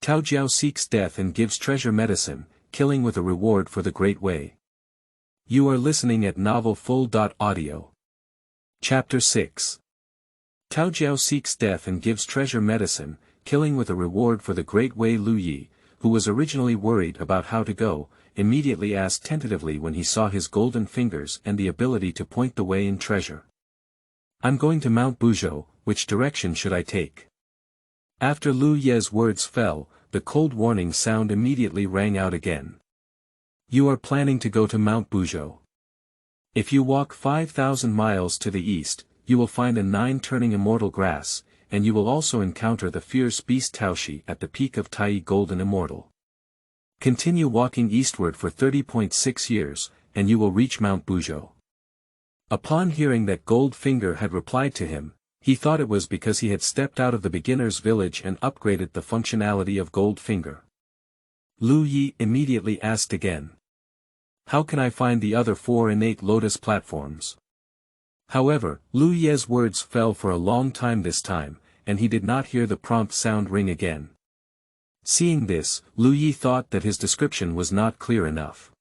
Taojiao seeks death and gives treasure medicine, killing with a reward for the Great Way. You are listening at novelfull.audio. Chapter 6. Taojiao seeks death and gives treasure medicine, killing with a reward for the Great Way. Lu Yi, who was originally worried about how to go, immediately asked tentatively when he saw his golden fingers and the ability to point the way in treasure. I'm going to Mount Buzhou, which direction should I take? After Lu Ye's words fell, the cold warning sound immediately rang out again. You are planning to go to Mount Buzhou. If you walk 5,000 miles to the east, you will find a 9-turning immortal grass, and you will also encounter the fierce beast Taoshi at the peak of Tai Golden Immortal. Continue walking eastward for 30.6 years, and you will reach Mount Buzhou. Upon hearing that Goldfinger had replied to him, he thought it was because he had stepped out of the beginner's village and upgraded the functionality of Goldfinger. Lu Yi immediately asked again. How can I find the other 4 innate Lotus platforms? However, Lu Ye's words fell for a long time this time, and he did not hear the prompt sound ring again. Seeing this, Lu Yi thought that his description was not clear enough.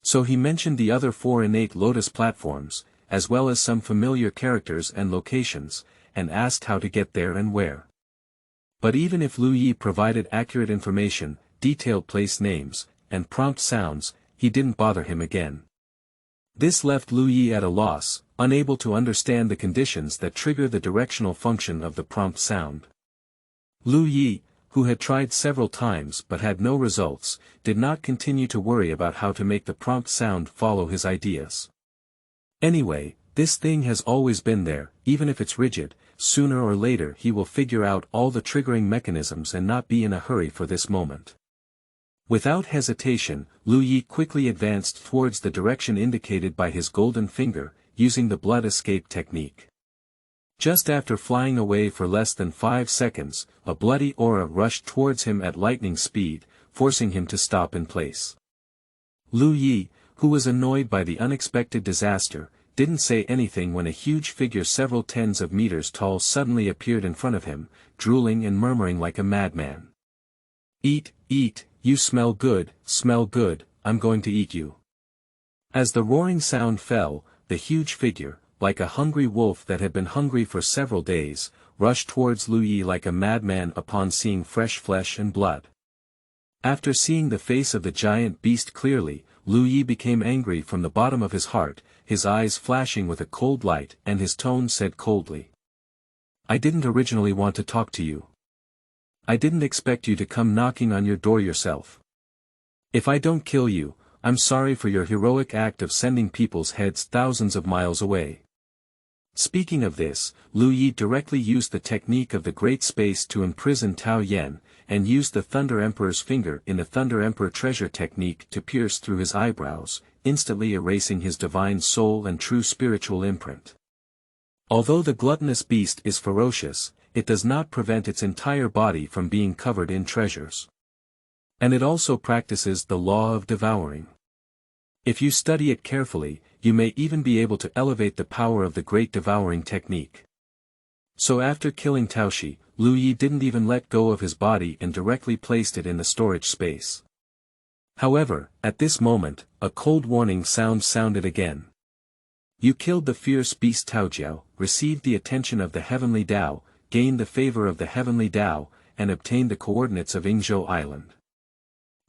So he mentioned the other 4 innate Lotus platforms, as well as some familiar characters and locations, and asked how to get there and where. But even if Lu Yi provided accurate information, detailed place names, and prompt sounds, he didn't bother him again. This left Lu Yi at a loss, unable to understand the conditions that trigger the directional function of the prompt sound. Lu Yi, who had tried several times but had no results, did not continue to worry about how to make the prompt sound follow his ideas. Anyway, this thing has always been there, even if it's rigid, sooner or later he will figure out all the triggering mechanisms and not be in a hurry for this moment. Without hesitation, Lu Yi quickly advanced towards the direction indicated by his golden finger, using the blood escape technique. Just after flying away for less than 5 seconds, a bloody aura rushed towards him at lightning speed, forcing him to stop in place. Lu Yi, who was annoyed by the unexpected disaster, didn't say anything when a huge figure several tens of meters tall suddenly appeared in front of him, drooling and murmuring like a madman. Eat, eat, you smell good, I'm going to eat you. As the roaring sound fell, the huge figure, like a hungry wolf that had been hungry for several days, rushed towards Lu Yi like a madman upon seeing fresh flesh and blood. After seeing the face of the giant beast clearly, Lu Yi became angry from the bottom of his heart, his eyes flashing with a cold light, and his tone said coldly. I didn't originally want to talk to you. I didn't expect you to come knocking on your door yourself. If I don't kill you, I'm sorry for your heroic act of sending people's heads thousands of miles away. Speaking of this, Lu Yi directly used the technique of the Great Space to imprison Tao Yan, and used the Thunder Emperor's finger in the Thunder Emperor treasure technique to pierce through his eyebrows, instantly erasing his divine soul and true spiritual imprint. Although the gluttonous beast is ferocious, it does not prevent its entire body from being covered in treasures. And it also practices the law of devouring. If you study it carefully, you may even be able to elevate the power of the great devouring technique. So after killing Taoshi, Lu Yi didn't even let go of his body and directly placed it in the storage space. However, at this moment, a cold warning sound sounded again. You killed the fierce beast Taojiao, received the attention of the heavenly Tao, gained the favor of the heavenly Tao, and obtained the coordinates of Yingzhou Island.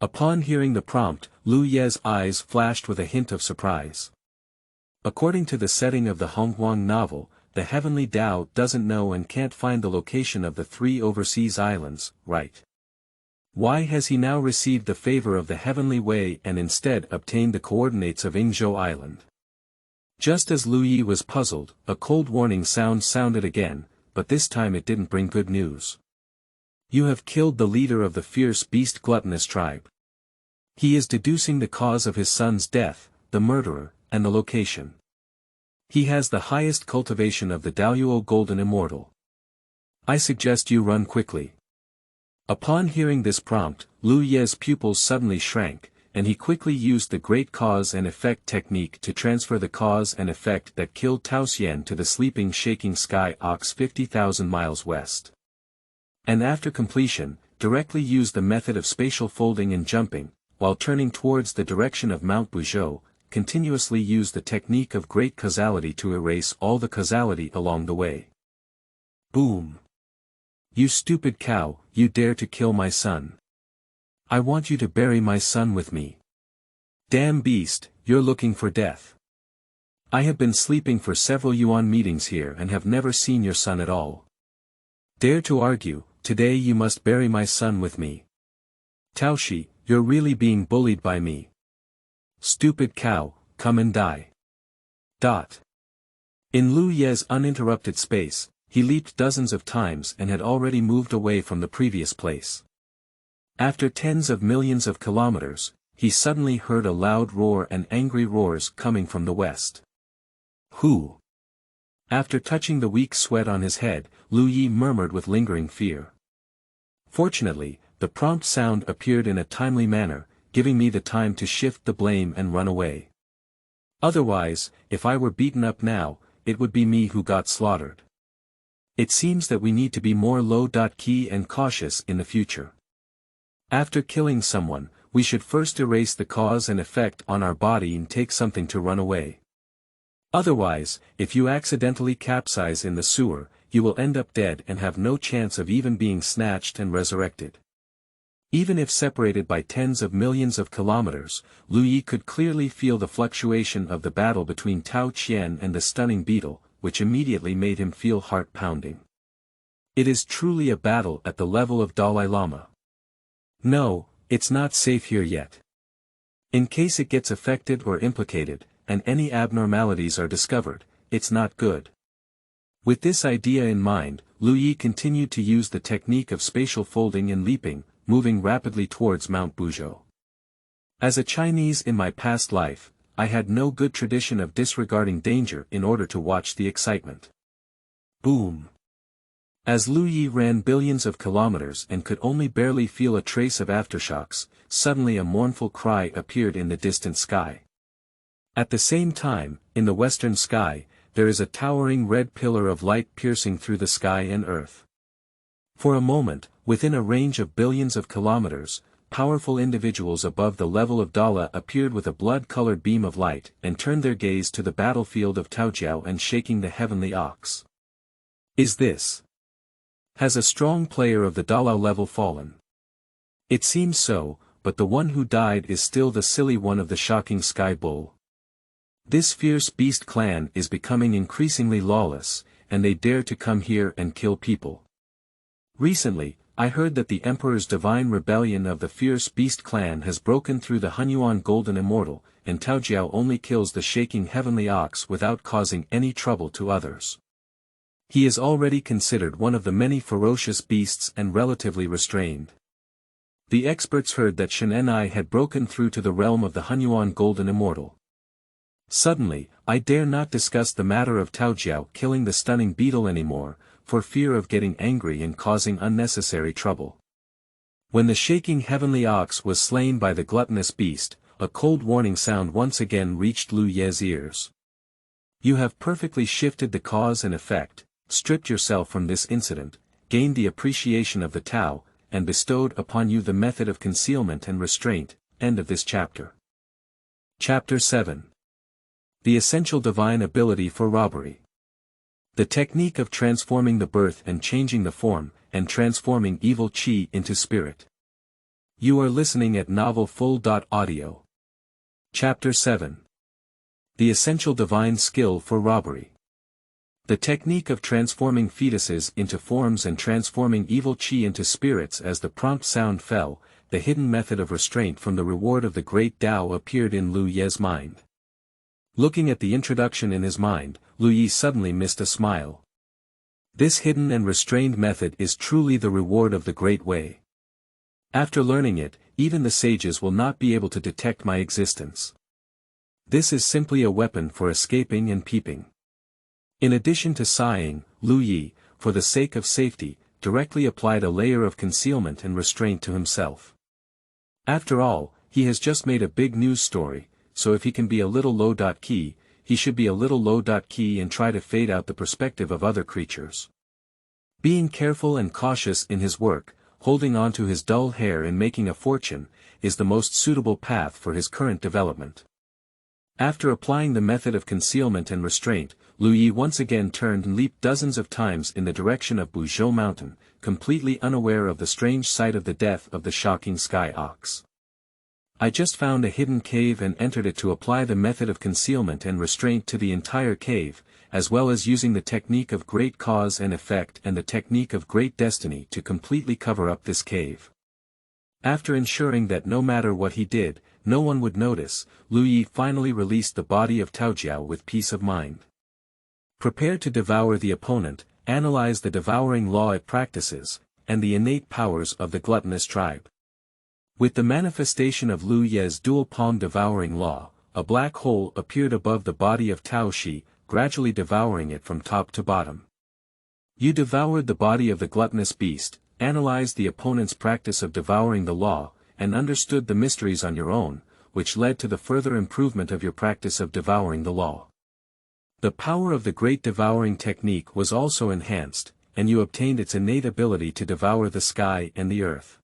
Upon hearing the prompt, Lu Ye's eyes flashed with a hint of surprise. According to the setting of the Hongjun novel, the heavenly Tao doesn't know and can't find the location of the 3 overseas islands, right? Why has he now received the favor of the heavenly Wei and instead obtained the coordinates of Yingzhou Island? Just as Lu Yi was puzzled, a cold warning sound sounded again, but this time it didn't bring good news. You have killed the leader of the fierce beast gluttonous tribe. He is deducing the cause of his son's death, the murderer, and the location. He has the highest cultivation of the Taojiao Golden Immortal. I suggest you run quickly. Upon hearing this prompt, Lu Ye's pupils suddenly shrank, and he quickly used the great cause and effect technique to transfer the cause and effect that killed Taoxian to the sleeping shaking sky ox 50,000 miles west. And after completion, directly used the method of spatial folding and jumping, while turning towards the direction of Mount Buzhou, continuously used the technique of great causality to erase all the causality along the way. Boom! You stupid cow, you dare to kill my son. I want you to bury my son with me. Damn beast, you're looking for death. I have been sleeping for several yuan meetings here and have never seen your son at all. Dare to argue, today you must bury my son with me. Taoshi, you're really being bullied by me. Stupid cow, come and die. In Lu Ye's uninterrupted space, he leaped dozens of times and had already moved away from the previous place. After tens of millions of kilometers, he suddenly heard a loud roar and angry roars coming from the west. Who? After touching the weak sweat on his head, Lu Yi murmured with lingering fear. Fortunately, the prompt sound appeared in a timely manner, giving me the time to shift the blame and run away. Otherwise, if I were beaten up now, it would be me who got slaughtered. It seems that we need to be more low-key and cautious in the future. After killing someone, we should first erase the cause and effect on our body and take something to run away. Otherwise, if you accidentally capsize in the sewer, you will end up dead and have no chance of even being snatched and resurrected. Even if separated by tens of millions of kilometers, Lu Yi could clearly feel the fluctuation of the battle between Tao Qian and the stunning beetle, which immediately made him feel heart-pounding. It is truly a battle at the level of Dalai Lama. No, it's not safe here yet. In case it gets affected or implicated, and any abnormalities are discovered, it's not good. With this idea in mind, Lu Yi continued to use the technique of spatial folding and leaping, moving rapidly towards Mount Buzhou. As a Chinese in my past life, I had no good tradition of disregarding danger in order to watch the excitement. Boom! As Lu Yi ran billions of kilometers and could only barely feel a trace of aftershocks, suddenly a mournful cry appeared in the distant sky. At the same time, in the western sky, there is a towering red pillar of light piercing through the sky and earth. For a moment, within a range of billions of kilometers, powerful individuals above the level of Dala appeared with a blood-colored beam of light and turned their gaze to the battlefield of Taojiao and shaking the heavenly ox. Has a strong player of the Dala level fallen? It seems so, but the one who died is still the silly one of the shocking sky bull. This fierce beast clan is becoming increasingly lawless, and they dare to come here and kill people. Recently, I heard that the Emperor's divine rebellion of the fierce beast clan has broken through the Hongjun Golden Immortal, and Taojiao only kills the shaking heavenly ox without causing any trouble to others. He is already considered one of the many ferocious beasts and relatively restrained. The experts heard that Shen'enai had broken through to the realm of the Hongjun Golden Immortal. Suddenly, I dare not discuss the matter of Taojiao killing the stunning beetle anymore, for fear of getting angry and causing unnecessary trouble. When the shaking heavenly ox was slain by the gluttonous beast, a cold warning sound once again reached Lu Ye's ears. You have perfectly shifted the cause and effect, stripped yourself from this incident, gained the appreciation of the Tao, and bestowed upon you the method of concealment and restraint. End of this chapter. Chapter 7. The essential divine ability for robbery. The technique of transforming the birth and changing the form, and transforming evil chi into spirit. You are listening at novelfull.audio. Chapter 7. The essential divine skill for robbery. The technique of transforming fetuses into forms and transforming evil chi into spirits. As the prompt sound fell, the hidden method of restraint from the reward of the great Tao appeared in Lu Ye's mind. Looking at the introduction in his mind, Lu Yi suddenly missed a smile. This hidden and restrained method is truly the reward of the Great Way. After learning it, even the sages will not be able to detect my existence. This is simply a weapon for escaping and peeping. In addition to sighing, Lu Yi, for the sake of safety, directly applied a layer of concealment and restraint to himself. After all, he has just made a big news story, so if he can be a little low-key, he should be a little low-key and try to fade out the perspective of other creatures. Being careful and cautious in his work, holding on to his dull hair and making a fortune, is the most suitable path for his current development. After applying the method of concealment and restraint, Lu Yi once again turned and leaped dozens of times in the direction of Buzhou Mountain, completely unaware of the strange sight of the death of the shocking sky ox. I just found a hidden cave and entered it to apply the method of concealment and restraint to the entire cave, as well as using the technique of great cause and effect and the technique of great destiny to completely cover up this cave. After ensuring that no matter what he did, no one would notice, Lu Yi finally released the body of Taojiao with peace of mind. Prepared to devour the opponent, analyze the devouring law it practices, and the innate powers of the gluttonous tribe. With the manifestation of Lu Ye's dual-palm devouring law, a black hole appeared above the body of Tao Shi, gradually devouring it from top to bottom. You devoured the body of the gluttonous beast, analyzed the opponent's practice of devouring the law, and understood the mysteries on your own, which led to the further improvement of your practice of devouring the law. The power of the great devouring technique was also enhanced, and you obtained its innate ability to devour the sky and the earth.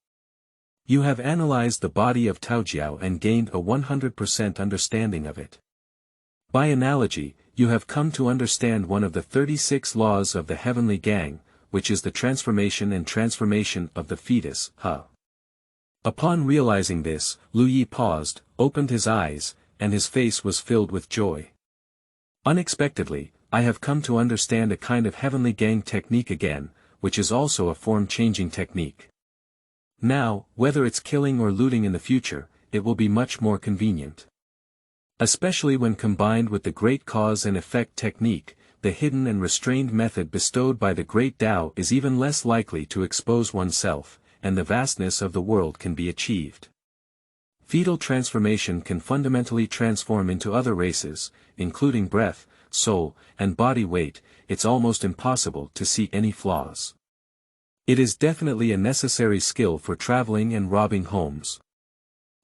You have analyzed the body of Taojiao and gained a 100% understanding of it. By analogy, you have come to understand one of the 36 laws of the heavenly gang, which is the transformation and transformation of the fetus, Upon realizing this, Lu Yi paused, opened his eyes, and his face was filled with joy. Unexpectedly, I have come to understand a kind of heavenly gang technique again, which is also a form-changing technique. Now, whether it's killing or looting in the future, it will be much more convenient. Especially when combined with the great cause and effect technique, the hidden and restrained method bestowed by the great Tao is even less likely to expose oneself, and the vastness of the world can be achieved. Fetal transformation can fundamentally transform into other races, including breath, soul, and body weight. It's almost impossible to see any flaws. It is definitely a necessary skill for traveling and robbing homes.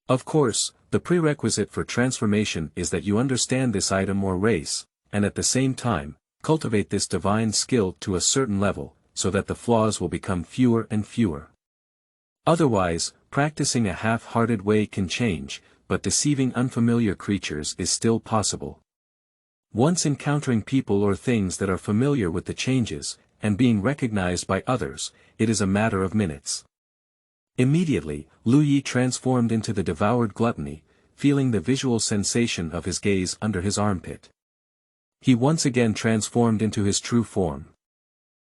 Of course, the prerequisite for transformation is that you understand this item or race, and at the same time, cultivate this divine skill to a certain level, so that the flaws will become fewer and fewer. Otherwise, practicing a half-hearted way can change, but deceiving unfamiliar creatures is still possible. Once encountering people or things that are familiar with the changes, and being recognized by others, it is a matter of minutes. Immediately, Lu Yi transformed into the devoured gluttony, feeling the visual sensation of his gaze under his armpit. He once again transformed into his true form.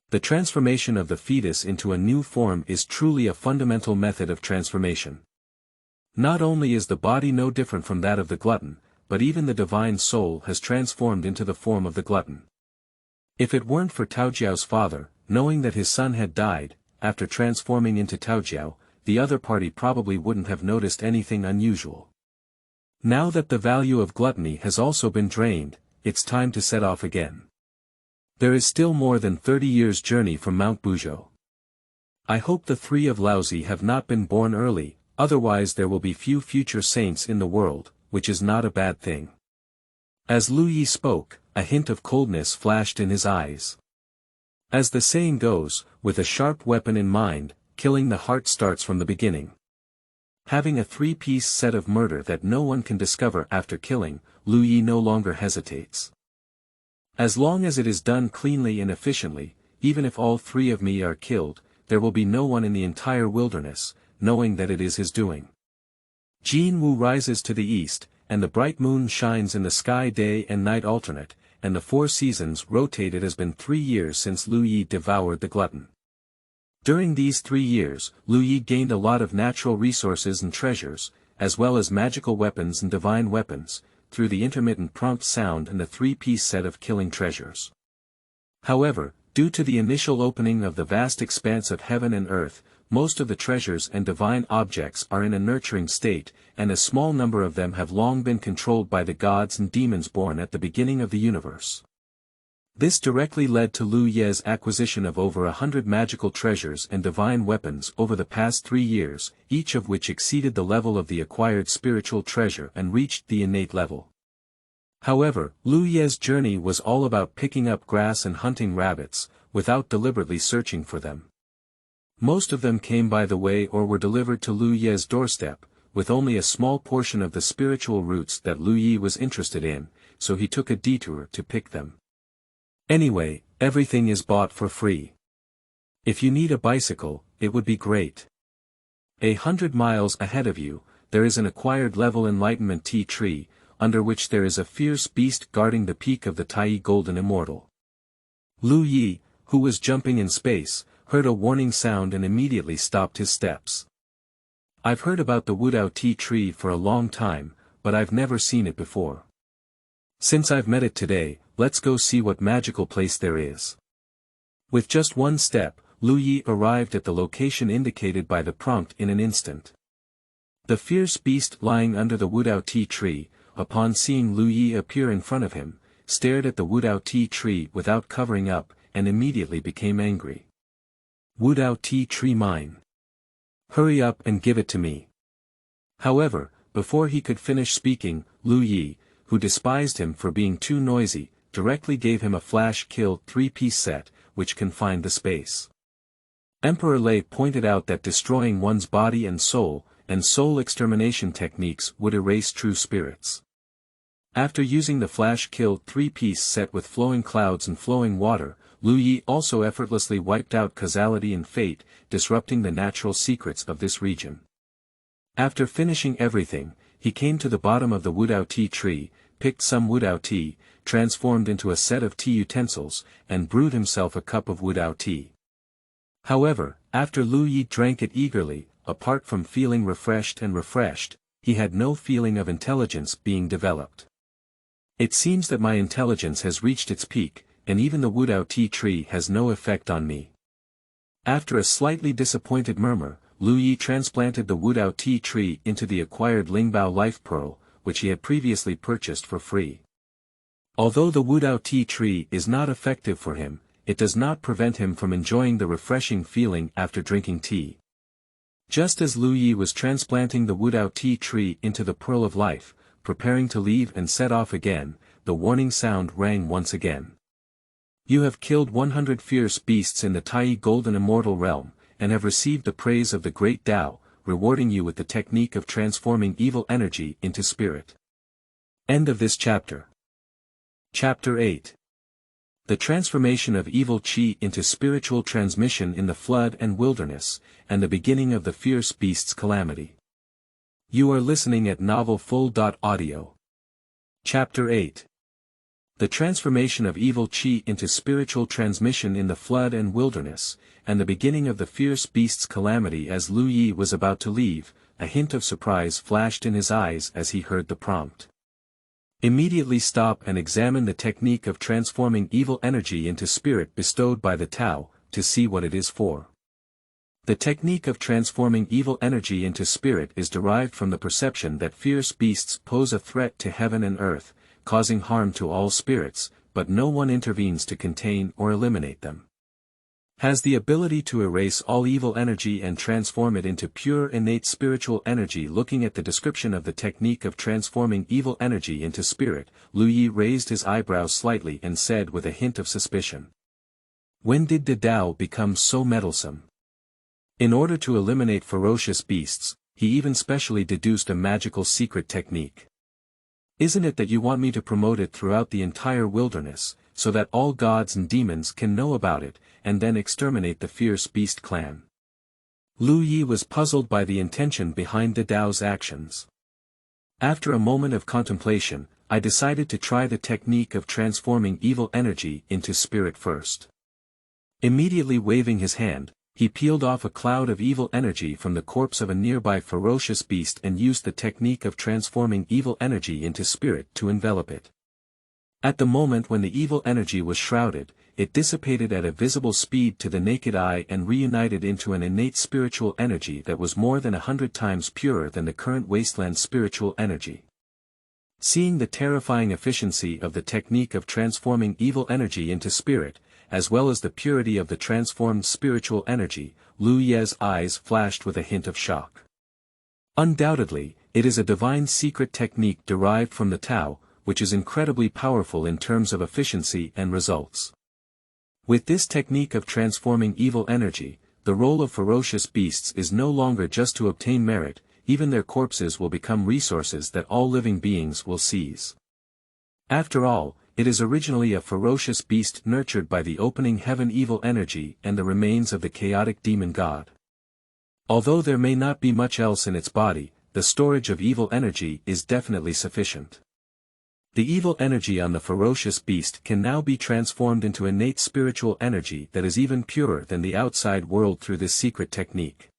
The transformation of the fetus into a new form is truly a fundamental method of transformation. Not only is the body no different from that of the glutton, but even the divine soul has transformed into the form of the glutton. If it weren't for Taojiao's father, knowing that his son had died, after transforming into Taojiao, the other party probably wouldn't have noticed anything unusual. Now that the value of gluttony has also been drained, it's time to set off again. There is still more than 30 years' journey from Mount Buzhou. I hope the three of Laozi have not been born early, otherwise there will be few future saints in the world, which is not a bad thing. As Lu Yi spoke, a hint of coldness flashed in his eyes. As the saying goes, with a sharp weapon in mind, killing the heart starts from the beginning. Having a three-piece set of murder that no one can discover after killing, Lu Yi no longer hesitates. As long as it is done cleanly and efficiently, even if all three of me are killed, there will be no one in the entire wilderness, knowing that it is his doing. Jin Wu rises to the east, and the bright moon shines in the sky day and night alternate, and the 4 seasons rotate. It has been 3 years since Lu Yi devoured the glutton. During these 3 years, Lu Yi gained a lot of natural resources and treasures, as well as magical weapons and divine weapons, through the intermittent prompt sound and the three-piece set of killing treasures. However, due to the initial opening of the vast expanse of heaven and earth, most of the treasures and divine objects are in a nurturing state, and a small number of them have long been controlled by the gods and demons born at the beginning of the universe. This directly led to Lu Ye's acquisition of over 100 magical treasures and divine weapons over the past 3 years, each of which exceeded the level of the acquired spiritual treasure and reached the innate level. However, Lu Ye's journey was all about picking up grass and hunting rabbits, without deliberately searching for them. Most of them came by the way or were delivered to Lu Ye's doorstep, with only a small portion of the spiritual roots that Lu Ye was interested in, so he took a detour to pick them. Anyway, everything is bought for free. If you need a bicycle, it would be great. 100 miles ahead of you, there is an acquired level Enlightenment tea tree, under which there is a fierce beast guarding the peak of the Tai Golden Immortal. Lu Ye, who was jumping in space, heard a warning sound and immediately stopped his steps. I've heard about the Wudao tea tree for a long time, but I've never seen it before. Since I've met it today, let's go see what magical place there is. With just one step, Lu Ye arrived at the location indicated by the prompt in an instant. The fierce beast lying under the Wudao tea tree, upon seeing Lu Ye appear in front of him, stared at the Wudao tea tree without covering up, and immediately became angry. Wudao tea tree mine. Hurry up and give it to me. However, before he could finish speaking, Lu Ye, who despised him for being too noisy, directly gave him a flash-kill 3-piece set, which confined the space. Emperor Lei pointed out that destroying one's body and soul extermination techniques would erase true spirits. After using the flash-kill 3-piece set with flowing clouds and flowing water, Lu Ye also effortlessly wiped out causality and fate, disrupting the natural secrets of this region. After finishing everything, he came to the bottom of the Wudao tea tree, picked some Wudao tea, transformed into a set of tea utensils, and brewed himself a cup of Wudao tea. However, after Lu Ye drank it eagerly, apart from feeling refreshed, he had no feeling of intelligence being developed. It seems that my intelligence has reached its peak, and even the Wudao tea tree has no effect on me. After a slightly disappointed murmur, Lu Ye transplanted the Wudao tea tree into the acquired Lingbao life pearl, which he had previously purchased for free. Although the Wudao tea tree is not effective for him, it does not prevent him from enjoying the refreshing feeling after drinking tea. Just as Lu Ye was transplanting the Wudao tea tree into the pearl of life, preparing to leave and set off again, the warning sound rang once again. You have killed 100 fierce beasts in the Tai Golden Immortal realm, and have received the praise of the great Tao, rewarding you with the technique of transforming evil energy into spirit. End of this chapter. Chapter 8. The transformation of evil Qi into spiritual transmission in the flood and wilderness, and the beginning of the fierce beast's calamity. You are listening at novelfull.audio. Chapter 8. The transformation of evil Qi into spiritual transmission in the flood and wilderness, and the beginning of the fierce beast's calamity. As Lu Ye was about to leave, a hint of surprise flashed in his eyes as he heard the prompt. Immediately stop and examine the technique of transforming evil energy into spirit bestowed by the Tao, to see what it is for. The technique of transforming evil energy into spirit is derived from the perception that fierce beasts pose a threat to heaven and earth, causing harm to all spirits, but no one intervenes to contain or eliminate them. Has the ability to erase all evil energy and transform it into pure innate spiritual energy. Looking at the description of the technique of transforming evil energy into spirit, Lu Ye raised his eyebrows slightly and said with a hint of suspicion. When did the Tao become so meddlesome? In order to eliminate ferocious beasts, he even specially deduced a magical secret technique. Isn't it that you want me to promote it throughout the entire wilderness, so that all gods and demons can know about it, and then exterminate the fierce beast clan? Lu Ye was puzzled by the intention behind the Tao's actions. After a moment of contemplation, I decided to try the technique of transforming evil energy into spirit first. Immediately waving his hand, he peeled off a cloud of evil energy from the corpse of a nearby ferocious beast and used the technique of transforming evil energy into spirit to envelop it. At the moment when the evil energy was shrouded, it dissipated at a visible speed to the naked eye and reunited into an innate spiritual energy that was more than 100 times purer than the current wasteland spiritual energy. Seeing the terrifying efficiency of the technique of transforming evil energy into spirit, as well as the purity of the transformed spiritual energy, Lu Ye's eyes flashed with a hint of shock. Undoubtedly, it is a divine secret technique derived from the Tao, which is incredibly powerful in terms of efficiency and results. With this technique of transforming evil energy, the role of ferocious beasts is no longer just to obtain merit, even their corpses will become resources that all living beings will seize. After all, it is originally a ferocious beast nurtured by the opening heaven evil energy and the remains of the chaotic demon god. Although there may not be much else in its body, the storage of evil energy is definitely sufficient. The evil energy on the ferocious beast can now be transformed into innate spiritual energy that is even purer than the outside world through this secret technique.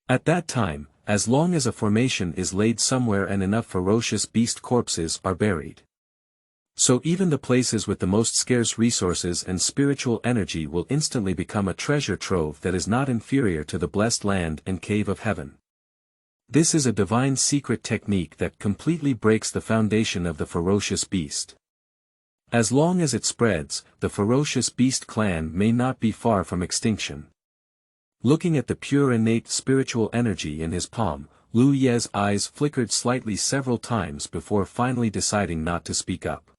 At that time, as long as a formation is laid somewhere and enough ferocious beast corpses are buried. So even the places with the most scarce resources and spiritual energy will instantly become a treasure trove that is not inferior to the blessed land and cave of heaven. This is a divine secret technique that completely breaks the foundation of the ferocious beast. As long as it spreads, the ferocious beast clan may not be far from extinction. Looking at the pure innate spiritual energy in his palm, Lu Ye's eyes flickered slightly several times before finally deciding not to speak up.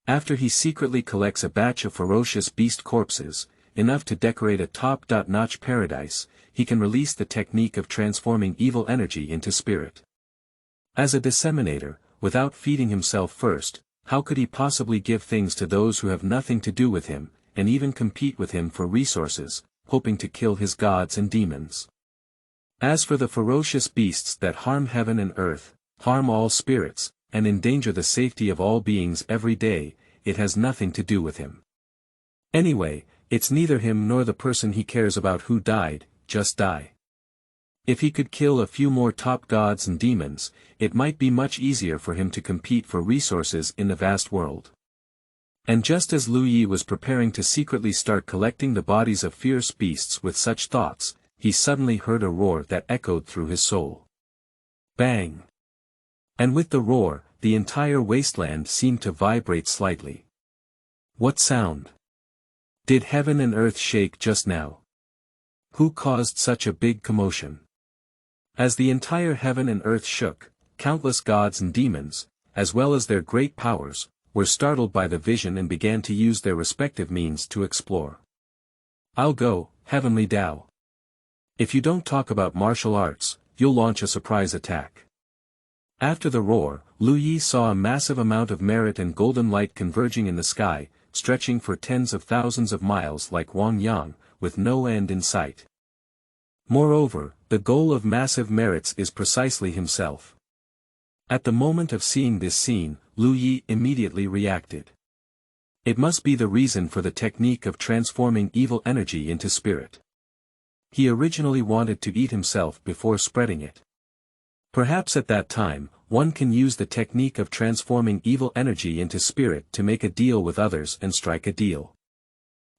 After he secretly collects a batch of ferocious beast corpses, enough to decorate a top-notch paradise, he can release the technique of transforming evil energy into spirit. As a disseminator, without feeding himself first, how could he possibly give things to those who have nothing to do with him, and even compete with him for resources, hoping to kill his gods and demons? As for the ferocious beasts that harm heaven and earth, harm all spirits, and endanger the safety of all beings every day, it has nothing to do with him. Anyway, it's neither him nor the person he cares about who died, just die. If he could kill a few more top gods and demons, it might be much easier for him to compete for resources in the vast world. And just as Lu Yi was preparing to secretly start collecting the bodies of fierce beasts with such thoughts, he suddenly heard a roar that echoed through his soul. Bang! And with the roar, the entire wasteland seemed to vibrate slightly. What sound? Did heaven and earth shake just now? Who caused such a big commotion? As the entire heaven and earth shook, countless gods and demons, as well as their great powers, were startled by the vision and began to use their respective means to explore. I'll go, heavenly Tao. If you don't talk about martial arts, you'll launch a surprise attack. After the roar, Lu Yi saw a massive amount of merit and golden light converging in the sky, stretching for tens of thousands of miles like Hongjun, with no end in sight. Moreover, the goal of massive merits is precisely himself. At the moment of seeing this scene, Lu Yi immediately reacted. It must be the reason for the technique of transforming evil energy into spirit. He originally wanted to eat himself before spreading it. Perhaps at that time, one can use the technique of transforming evil energy into spirit to make a deal with others and strike a deal.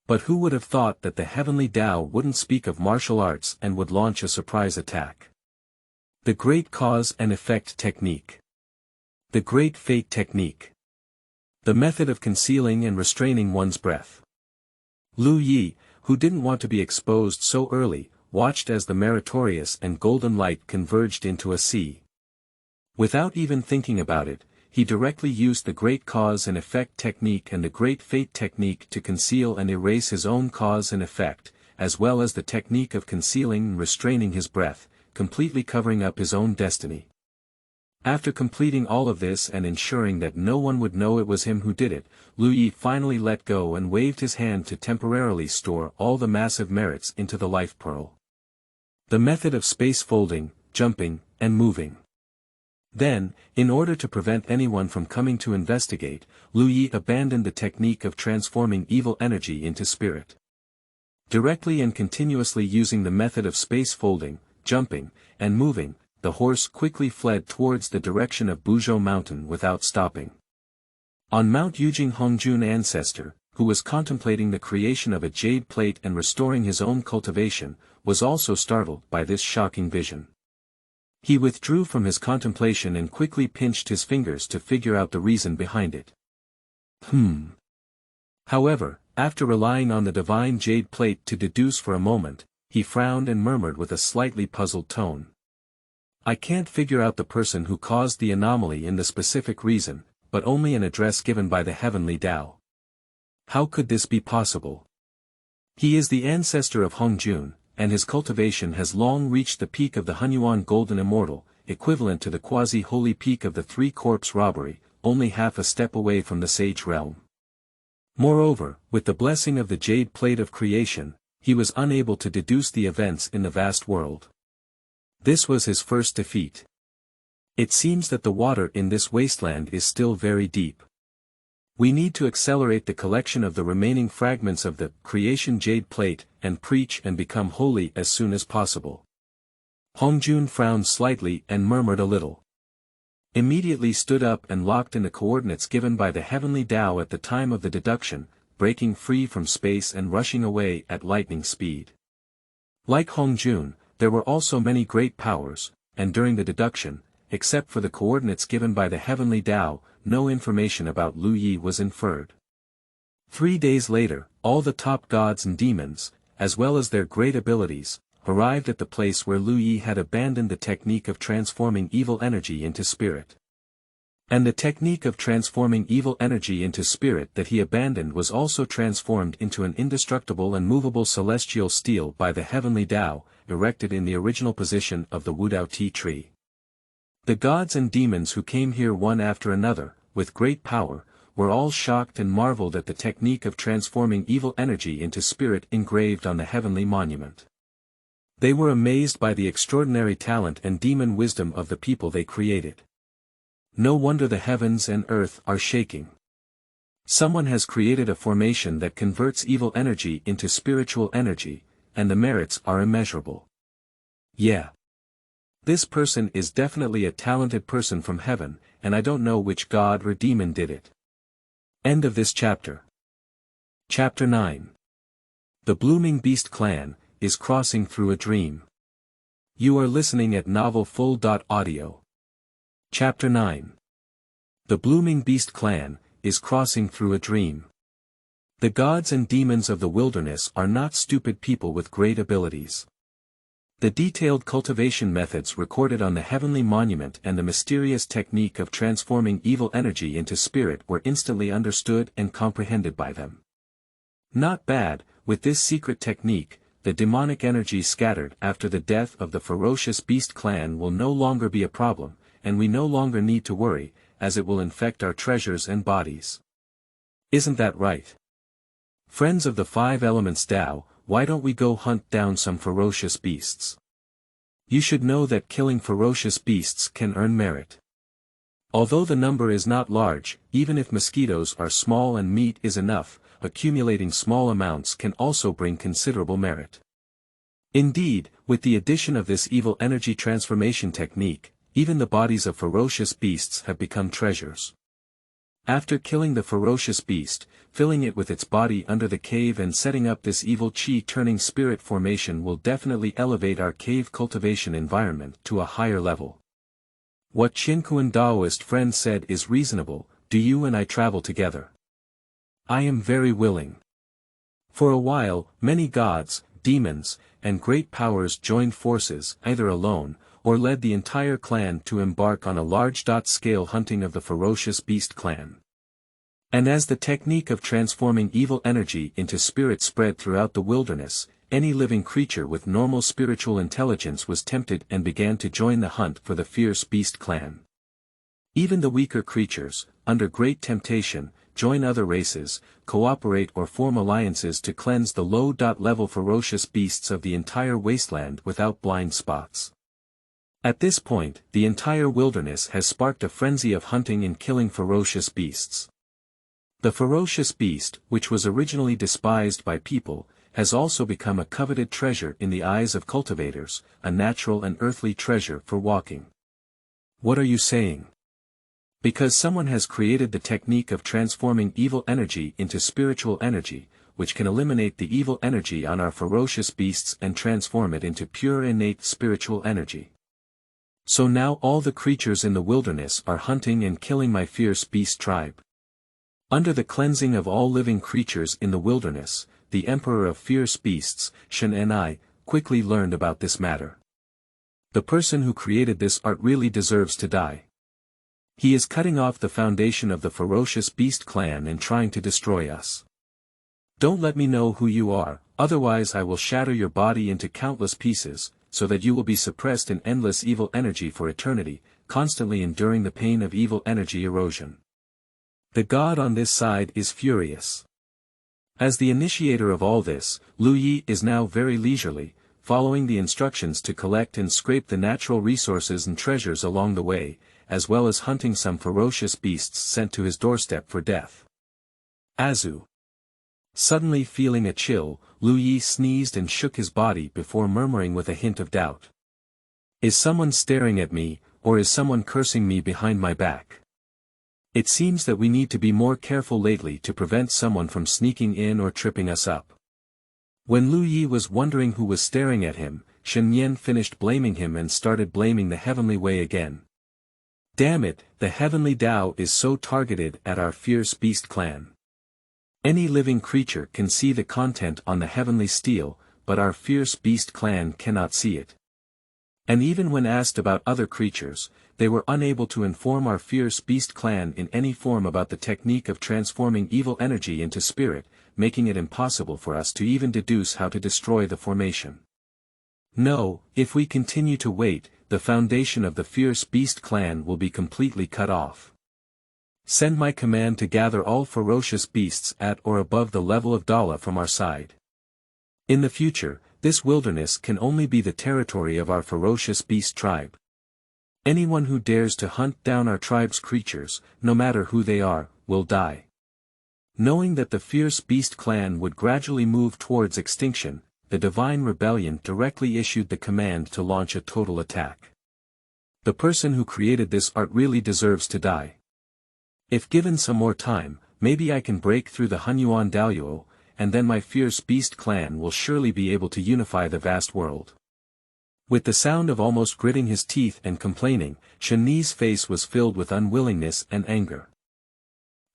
But who would have thought that the heavenly Tao wouldn't speak of martial arts and would launch a surprise attack? The Great Cause and Effect Technique. The Great Fate Technique. The method of concealing and restraining one's breath. Lu Yi, who didn't want to be exposed so early, watched as the meritorious and golden light converged into a sea. Without even thinking about it, he directly used the Great Cause and Effect Technique and the Great Fate Technique to conceal and erase his own cause and effect, as well as the technique of concealing and restraining his breath, completely covering up his own destiny. After completing all of this and ensuring that no one would know it was him who did it, Lu Yi finally let go and waved his hand to temporarily store all the massive merits into the life pearl. The method of space folding, jumping, and moving. Then, in order to prevent anyone from coming to investigate, Lu Yi abandoned the technique of transforming evil energy into spirit. Directly and continuously using the method of space folding, jumping, and moving, the horse quickly fled towards the direction of Buzhou Mountain without stopping. On Mount Yujing, Hongjun ancestor, who was contemplating the creation of a jade plate and restoring his own cultivation, was also startled by this shocking vision. He withdrew from his contemplation and quickly pinched his fingers to figure out the reason behind it. However, after relying on the divine jade plate to deduce for a moment, he frowned and murmured with a slightly puzzled tone. I can't figure out the person who caused the anomaly in the specific reason, but only an address given by the heavenly Tao. How could this be possible? He is the ancestor of Hongjun, and his cultivation has long reached the peak of the Hunyuan Golden Immortal, equivalent to the quasi-holy peak of the Three-Corpse Robbery, only half a step away from the sage realm. Moreover, with the blessing of the jade plate of creation, he was unable to deduce the events in the vast world. This was his first defeat. It seems that the water in this wasteland is still very deep. We need to accelerate the collection of the remaining fragments of the creation jade plate, and preach and become holy as soon as possible. Hongjun frowned slightly and murmured a little. Immediately stood up and locked in the coordinates given by the heavenly Tao at the time of the deduction, breaking free from space and rushing away at lightning speed. Like Hongjun, there were also many great powers, and during the deduction, except for the coordinates given by the heavenly Tao, no information about Lu Yi was inferred. 3 days later, all the top gods and demons, as well as their great abilities, arrived at the place where Lu Yi had abandoned the technique of transforming evil energy into spirit. And the technique of transforming evil energy into spirit that he abandoned was also transformed into an indestructible and movable celestial steel by the heavenly Tao, erected in the original position of the Wudao tea tree. The gods and demons who came here one after another, with great power, were all shocked and marveled at the technique of transforming evil energy into spirit engraved on the heavenly monument. They were amazed by the extraordinary talent and demon wisdom of the people they created. No wonder the heavens and earth are shaking. Someone has created a formation that converts evil energy into spiritual energy, and the merits are immeasurable. Yeah. This person is definitely a talented person from heaven, and I don't know which god or demon did it. End of this chapter. Chapter 9. The Blooming Beast Clan is crossing through a dream. You are listening at novelfull.audio. Chapter 9. The Blooming Beast Clan is crossing through a dream. The gods and demons of the wilderness are not stupid people with great abilities. The detailed cultivation methods recorded on the heavenly monument and the mysterious technique of transforming evil energy into spirit were instantly understood and comprehended by them. Not bad, with this secret technique, the demonic energy scattered after the death of the ferocious beast clan will no longer be a problem, and we no longer need to worry, as it will infect our treasures and bodies. Isn't that right? Friends of the Five Elements Tao, why don't we go hunt down some ferocious beasts? You should know that killing ferocious beasts can earn merit. Although the number is not large, even if mosquitoes are small and meat is enough, accumulating small amounts can also bring considerable merit. Indeed, with the addition of this evil energy transformation technique, even the bodies of ferocious beasts have become treasures. After killing the ferocious beast, filling it with its body under the cave and setting up this evil chi-turning spirit formation will definitely elevate our cave cultivation environment to a higher level. What Qinglian Taoist friend said is reasonable. Do you and I travel together? I am very willing. For a while, many gods, demons, and great powers joined forces, either alone, or led the entire clan to embark on a large-scale hunting of the ferocious beast clan. And as the technique of transforming evil energy into spirit spread throughout the wilderness, any living creature with normal spiritual intelligence was tempted and began to join the hunt for the fierce beast clan. Even the weaker creatures, under great temptation, join other races, cooperate or form alliances to cleanse the low-level ferocious beasts of the entire wasteland without blind spots. At this point, the entire wilderness has sparked a frenzy of hunting and killing ferocious beasts. The ferocious beast, which was originally despised by people, has also become a coveted treasure in the eyes of cultivators, a natural and earthly treasure for walking. What are you saying? Because someone has created the technique of transforming evil energy into spiritual energy, which can eliminate the evil energy on our ferocious beasts and transform it into pure innate spiritual energy. So now all the creatures in the wilderness are hunting and killing my fierce beast tribe. Under the cleansing of all living creatures in the wilderness, the emperor of fierce beasts, Qinglian, quickly learned about this matter. The person who created this art really deserves to die. He is cutting off the foundation of the ferocious beast clan and trying to destroy us. Don't let me know who you are, otherwise I will shatter your body into countless pieces, so that you will be suppressed in endless evil energy for eternity, constantly enduring the pain of evil energy erosion. The god on this side is furious. As the initiator of all this, Lu Yi is now very leisurely, following the instructions to collect and scrape the natural resources and treasures along the way, as well as hunting some ferocious beasts sent to his doorstep for death. Azu. Suddenly feeling a chill, Lu Yi sneezed and shook his body before murmuring with a hint of doubt. Is someone staring at me, or is someone cursing me behind my back? It seems that we need to be more careful lately to prevent someone from sneaking in or tripping us up. When Lu Yi was wondering who was staring at him, Qinglian finished blaming him and started blaming the heavenly way again. Damn it, the heavenly Tao is so targeted at our fierce beast clan. Any living creature can see the content on the heavenly steel, but our fierce beast clan cannot see it. And even when asked about other creatures, they were unable to inform our fierce beast clan in any form about the technique of transforming evil energy into spirit, making it impossible for us to even deduce how to destroy the formation. No, if we continue to wait, the foundation of the fierce beast clan will be completely cut off. Send my command to gather all ferocious beasts at or above the level of Dala from our side. In the future, this wilderness can only be the territory of our ferocious beast tribe. Anyone who dares to hunt down our tribe's creatures, no matter who they are, will die. Knowing that the fierce beast clan would gradually move towards extinction, the Divine Rebellion directly issued the command to launch a total attack. The person who created this art really deserves to die. If given some more time, maybe I can break through the Hongjun Daojiao, and then my fierce beast clan will surely be able to unify the vast world. With the sound of almost gritting his teeth and complaining, Qinglian's face was filled with unwillingness and anger.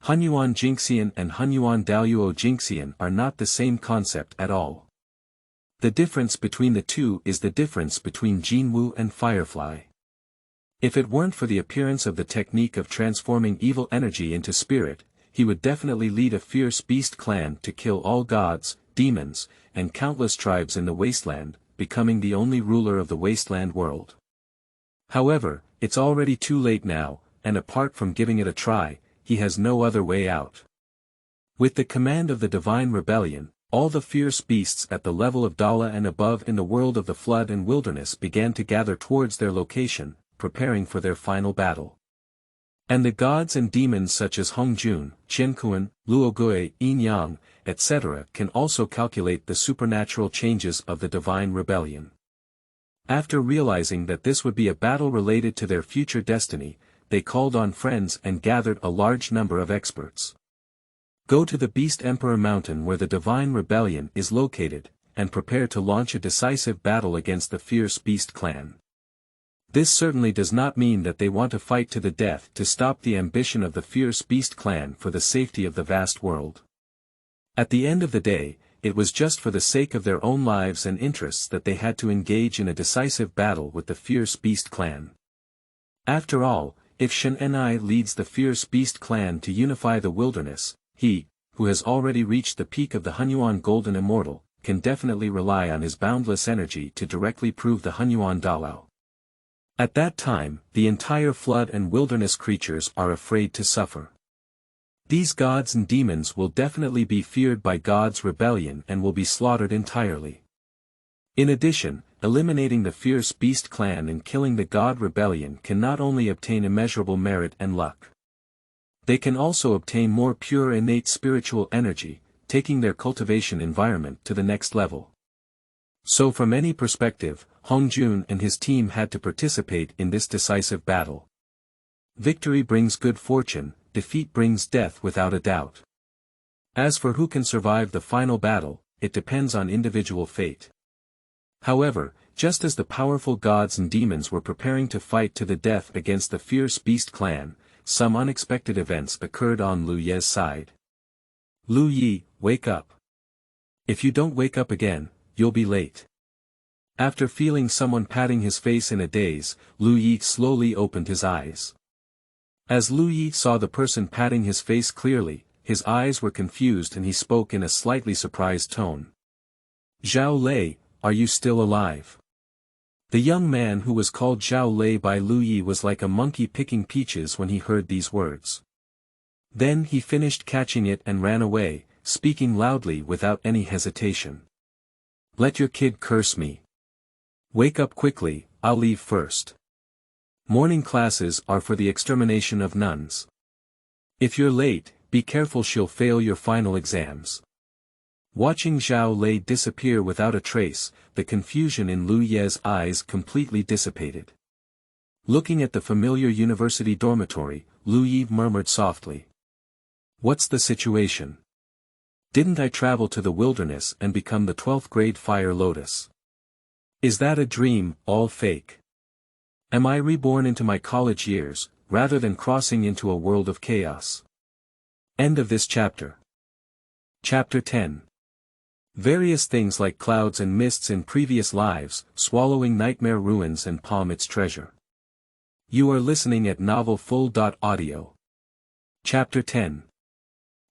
Hongjun Jinxian and Hongjun Daojiao Jinxian are not the same concept at all. The difference between the two is the difference between Jinwu and Firefly. If it weren't for the appearance of the technique of transforming evil energy into spirit, he would definitely lead a fierce beast clan to kill all gods, demons, and countless tribes in the wasteland, becoming the only ruler of the wasteland world. However, it's already too late now, and apart from giving it a try, he has no other way out. With the command of the Divine Rebellion, all the fierce beasts at the level of Dala and above in the world of the flood and wilderness began to gather towards their location, preparing for their final battle. And the gods and demons such as Hongjun, Qiankuan, Luogui, Yin Yang, etc. can also calculate the supernatural changes of the Divine Rebellion. After realizing that this would be a battle related to their future destiny, they called on friends and gathered a large number of experts. Go to the Beast Emperor Mountain where the Divine Rebellion is located, and prepare to launch a decisive battle against the fierce beast clan. This certainly does not mean that they want to fight to the death to stop the ambition of the fierce beast clan for the safety of the vast world. At the end of the day, it was just for the sake of their own lives and interests that they had to engage in a decisive battle with the fierce beast clan. After all, if Qinglian leads the fierce beast clan to unify the wilderness, he, who has already reached the peak of the Hongjun Golden Immortal, can definitely rely on his boundless energy to directly prove the Hongjun Dalao. At that time, the entire flood and wilderness creatures are afraid to suffer. These gods and demons will definitely be feared by God's rebellion and will be slaughtered entirely. In addition, eliminating the fierce beast clan and killing the God rebellion can not only obtain immeasurable merit and luck. They can also obtain more pure innate spiritual energy, taking their cultivation environment to the next level. So from any perspective, Hongjun and his team had to participate in this decisive battle. Victory brings good fortune, defeat brings death without a doubt. As for who can survive the final battle, it depends on individual fate. However, just as the powerful gods and demons were preparing to fight to the death against the fierce beast clan, some unexpected events occurred on Lu Ye's side. Lu Yi, wake up. If you don't wake up again, you'll be late. After feeling someone patting his face in a daze, Lu Yi slowly opened his eyes. As Lu Yi saw the person patting his face clearly, his eyes were confused and he spoke in a slightly surprised tone. Zhao Lei, are you still alive? The young man who was called Zhao Lei by Lu Yi was like a monkey picking peaches when he heard these words. Then he finished catching it and ran away, speaking loudly without any hesitation. Let your kid curse me. Wake up quickly, I'll leave first. Morning classes are for the extermination of nuns. If you're late, be careful, she'll fail your final exams. Watching Zhao Lei disappear without a trace, the confusion in Lu Ye's eyes completely dissipated. Looking at the familiar university dormitory, Lu Yi murmured softly. What's the situation? Didn't I travel to the wilderness and become the 12th grade Fire Lotus? Is that a dream, all fake? Am I reborn into my college years, rather than crossing into a world of chaos? End of this chapter. Chapter 10. Various things like clouds and mists in previous lives, swallowing nightmare ruins and palm its treasure. You are listening at novelfull.audio. Chapter 10.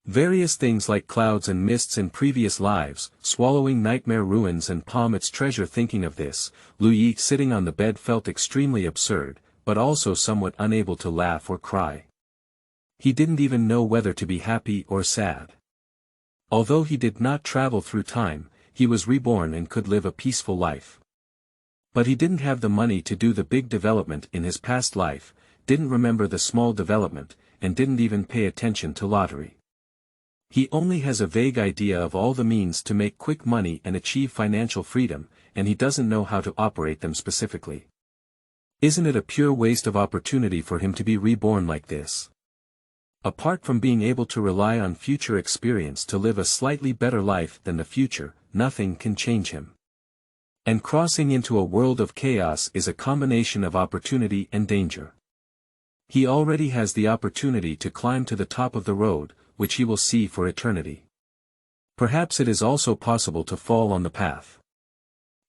Various things like clouds and mists in previous lives, swallowing nightmare ruins and palm its treasure. Thinking of this, Lu Yi sitting on the bed felt extremely absurd, but also somewhat unable to laugh or cry. He didn't even know whether to be happy or sad. Although he did not travel through time, he was reborn and could live a peaceful life. But he didn't have the money to do the big development in his past life, didn't remember the small development, and didn't even pay attention to lottery. He only has a vague idea of all the means to make quick money and achieve financial freedom, and he doesn't know how to operate them specifically. Isn't it a pure waste of opportunity for him to be reborn like this? Apart from being able to rely on future experience to live a slightly better life than the future, nothing can change him. And crossing into a world of chaos is a combination of opportunity and danger. He already has the opportunity to climb to the top of the road, which he will see for eternity. Perhaps it is also possible to fall on the path.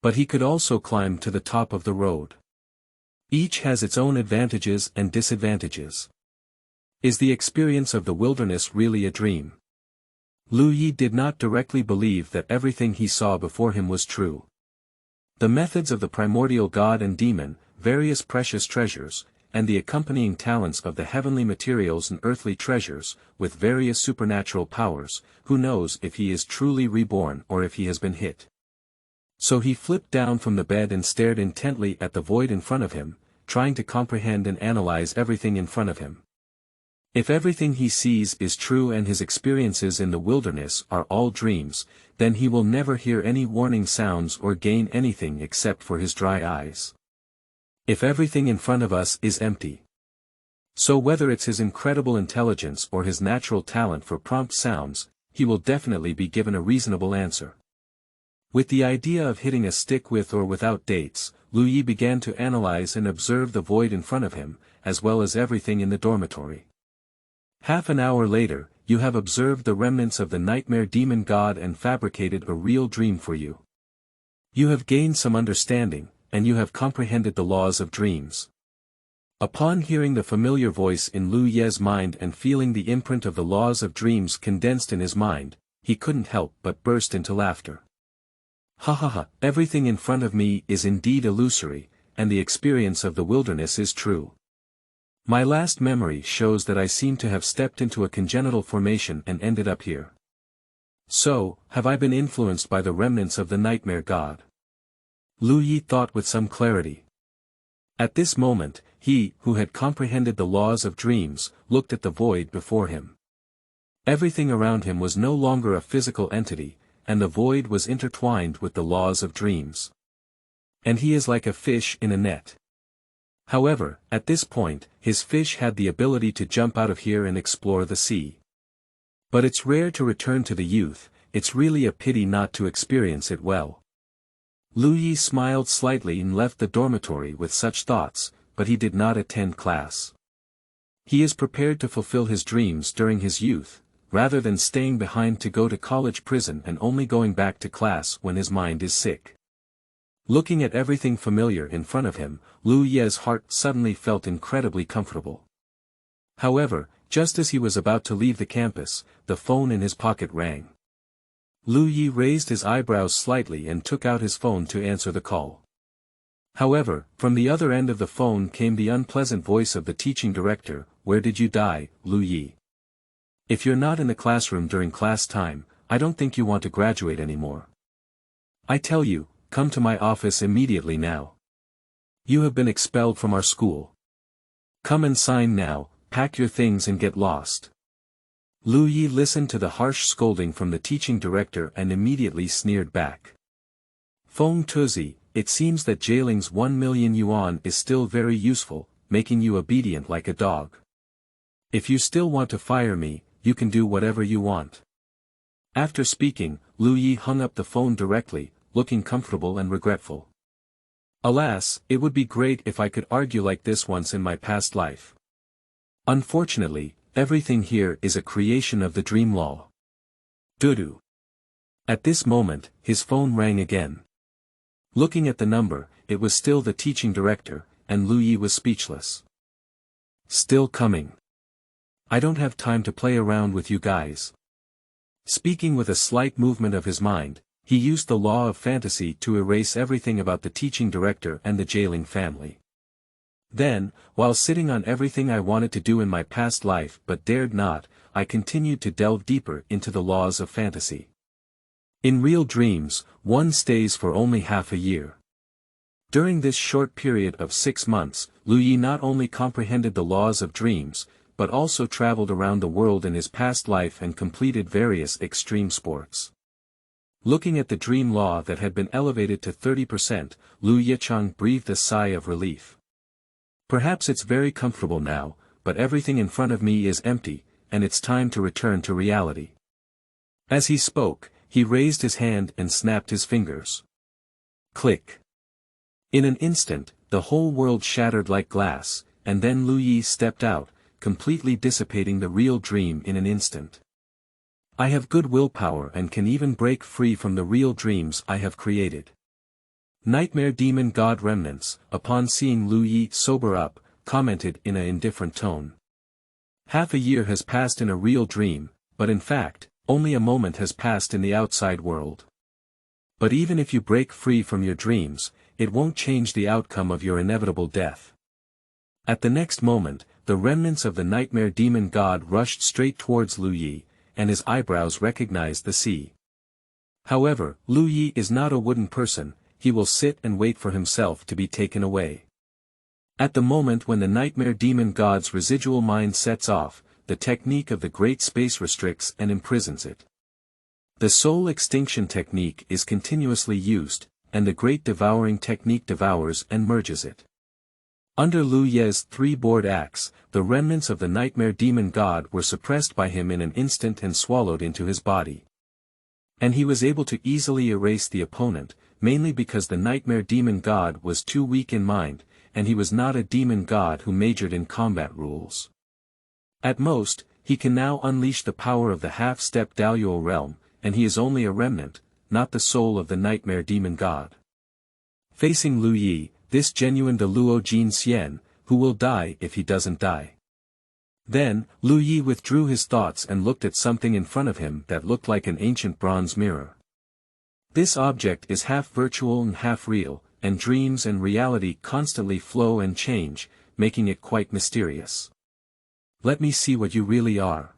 But he could also climb to the top of the road. Each has its own advantages and disadvantages. Is the experience of the wilderness really a dream? Lu Yi did not directly believe that everything he saw before him was true. The methods of the primordial god and demon, various precious treasures, and the accompanying talents of the heavenly materials and earthly treasures, with various supernatural powers, who knows if he is truly reborn or if he has been hit. So he flipped down from the bed and stared intently at the void in front of him, trying to comprehend and analyze everything in front of him. If everything he sees is true and his experiences in the wilderness are all dreams, then he will never hear any warning sounds or gain anything except for his dry eyes. If everything in front of us is empty. So whether it's his incredible intelligence or his natural talent for prompt sounds, he will definitely be given a reasonable answer. With the idea of hitting a stick with or without dates, Lu Yi began to analyze and observe the void in front of him, as well as everything in the dormitory. Half an hour later, you have observed the remnants of the nightmare demon god and fabricated a real dream for you. You have gained some understanding, and you have comprehended the laws of dreams. Upon hearing the familiar voice in Lu Ye's mind and feeling the imprint of the laws of dreams condensed in his mind, he couldn't help but burst into laughter. Ha ha ha, everything in front of me is indeed illusory, and the experience of the wilderness is true. My last memory shows that I seem to have stepped into a congenital formation and ended up here. So, have I been influenced by the remnants of the nightmare god? Lu Yi thought with some clarity. At this moment, he, who had comprehended the laws of dreams, looked at the void before him. Everything around him was no longer a physical entity, and the void was intertwined with the laws of dreams. And he is like a fish in a net. However, at this point, his fish had the ability to jump out of here and explore the sea. But it's rare to return to the youth, it's really a pity not to experience it well. Lu Yi smiled slightly and left the dormitory with such thoughts, but he did not attend class. He is prepared to fulfill his dreams during his youth, rather than staying behind to go to college prison and only going back to class when his mind is sick. Looking at everything familiar in front of him, Lu Ye's heart suddenly felt incredibly comfortable. However, just as he was about to leave the campus, the phone in his pocket rang. Lu Yi raised his eyebrows slightly and took out his phone to answer the call. However, from the other end of the phone came the unpleasant voice of the teaching director, "Where did you die, Lu Yi? If you're not in the classroom during class time, I don't think you want to graduate anymore. I tell you, come to my office immediately now. You have been expelled from our school. Come and sign now, pack your things and get lost." Lu Yi listened to the harsh scolding from the teaching director and immediately sneered back. "Feng Tuzi, it seems that jailing's 1 million yuan is still very useful, making you obedient like a dog. If you still want to fire me, you can do whatever you want." After speaking, Lu Yi hung up the phone directly, looking comfortable and regretful. Alas, it would be great if I could argue like this once in my past life. Unfortunately, everything here is a creation of the dream law. Dudu. At this moment, his phone rang again. Looking at the number, it was still the teaching director, and Lu Yi was speechless. "Still coming. I don't have time to play around with you guys." Speaking with a slight movement of his mind, he used the law of fantasy to erase everything about the teaching director and the jailing family. Then, while sitting on everything I wanted to do in my past life but dared not, I continued to delve deeper into the laws of fantasy. In real dreams, one stays for only half a year. During this short period of 6 months, Lu Yi not only comprehended the laws of dreams, but also traveled around the world in his past life and completed various extreme sports. Looking at the dream law that had been elevated to 30%, Lu Yichang breathed a sigh of relief. Perhaps it's very comfortable now, but everything in front of me is empty, and it's time to return to reality. As he spoke, he raised his hand and snapped his fingers. Click. In an instant, the whole world shattered like glass, and then Lu Yi stepped out, completely dissipating the real dream in an instant. I have good willpower and can even break free from the real dreams I have created. Nightmare Demon God Remnants, upon seeing Lu Yi sober up, commented in an indifferent tone. Half a year has passed in a real dream, but in fact, only a moment has passed in the outside world. But even if you break free from your dreams, it won't change the outcome of your inevitable death. At the next moment, the remnants of the Nightmare Demon God rushed straight towards Lu Yi, and his eyebrows recognized the sea. However, Lu Yi is not a wooden person, he will sit and wait for himself to be taken away. At the moment when the Nightmare Demon God's residual mind sets off, the technique of the Great Space restricts and imprisons it. The Soul Extinction technique is continuously used, and the Great Devouring technique devours and merges it. Under Lu Ye's 3-board axe, the remnants of the Nightmare Demon God were suppressed by him in an instant and swallowed into his body. And he was able to easily erase the opponent, mainly because the Nightmare Demon God was too weak in mind, and he was not a demon god who majored in combat rules. At most, he can now unleash the power of the half-step Daojiao realm, and he is only a remnant, not the soul of the Nightmare Demon God. Facing Lu Yi, this genuine the Luo Jin Xian, who will die if he doesn't die. Then, Lu Yi withdrew his thoughts and looked at something in front of him that looked like an ancient bronze mirror. This object is half virtual and half real, and dreams and reality constantly flow and change, making it quite mysterious. Let me see what you really are.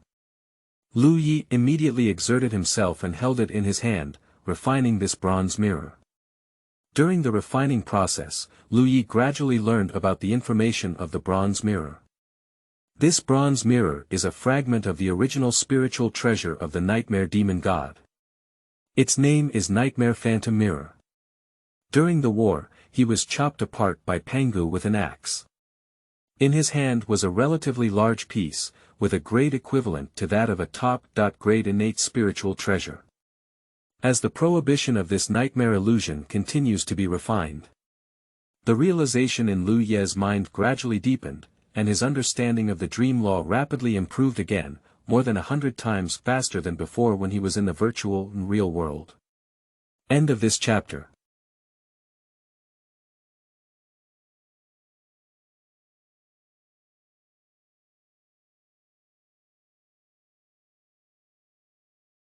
Lu Yi immediately exerted himself and held it in his hand, refining this bronze mirror. During the refining process, Lu Yi gradually learned about the information of the bronze mirror. This bronze mirror is a fragment of the original spiritual treasure of the nightmare demon god. Its name is Nightmare Phantom Mirror. During the war, he was chopped apart by Pangu with an axe. In his hand was a relatively large piece, with a grade equivalent to that of a top-grade innate spiritual treasure. As the prohibition of this nightmare illusion continues to be refined, the realization in Liu Ye's mind gradually deepened, and his understanding of the dream law rapidly improved again, more than 100 times faster than before when he was in the virtual and real world. End of this chapter.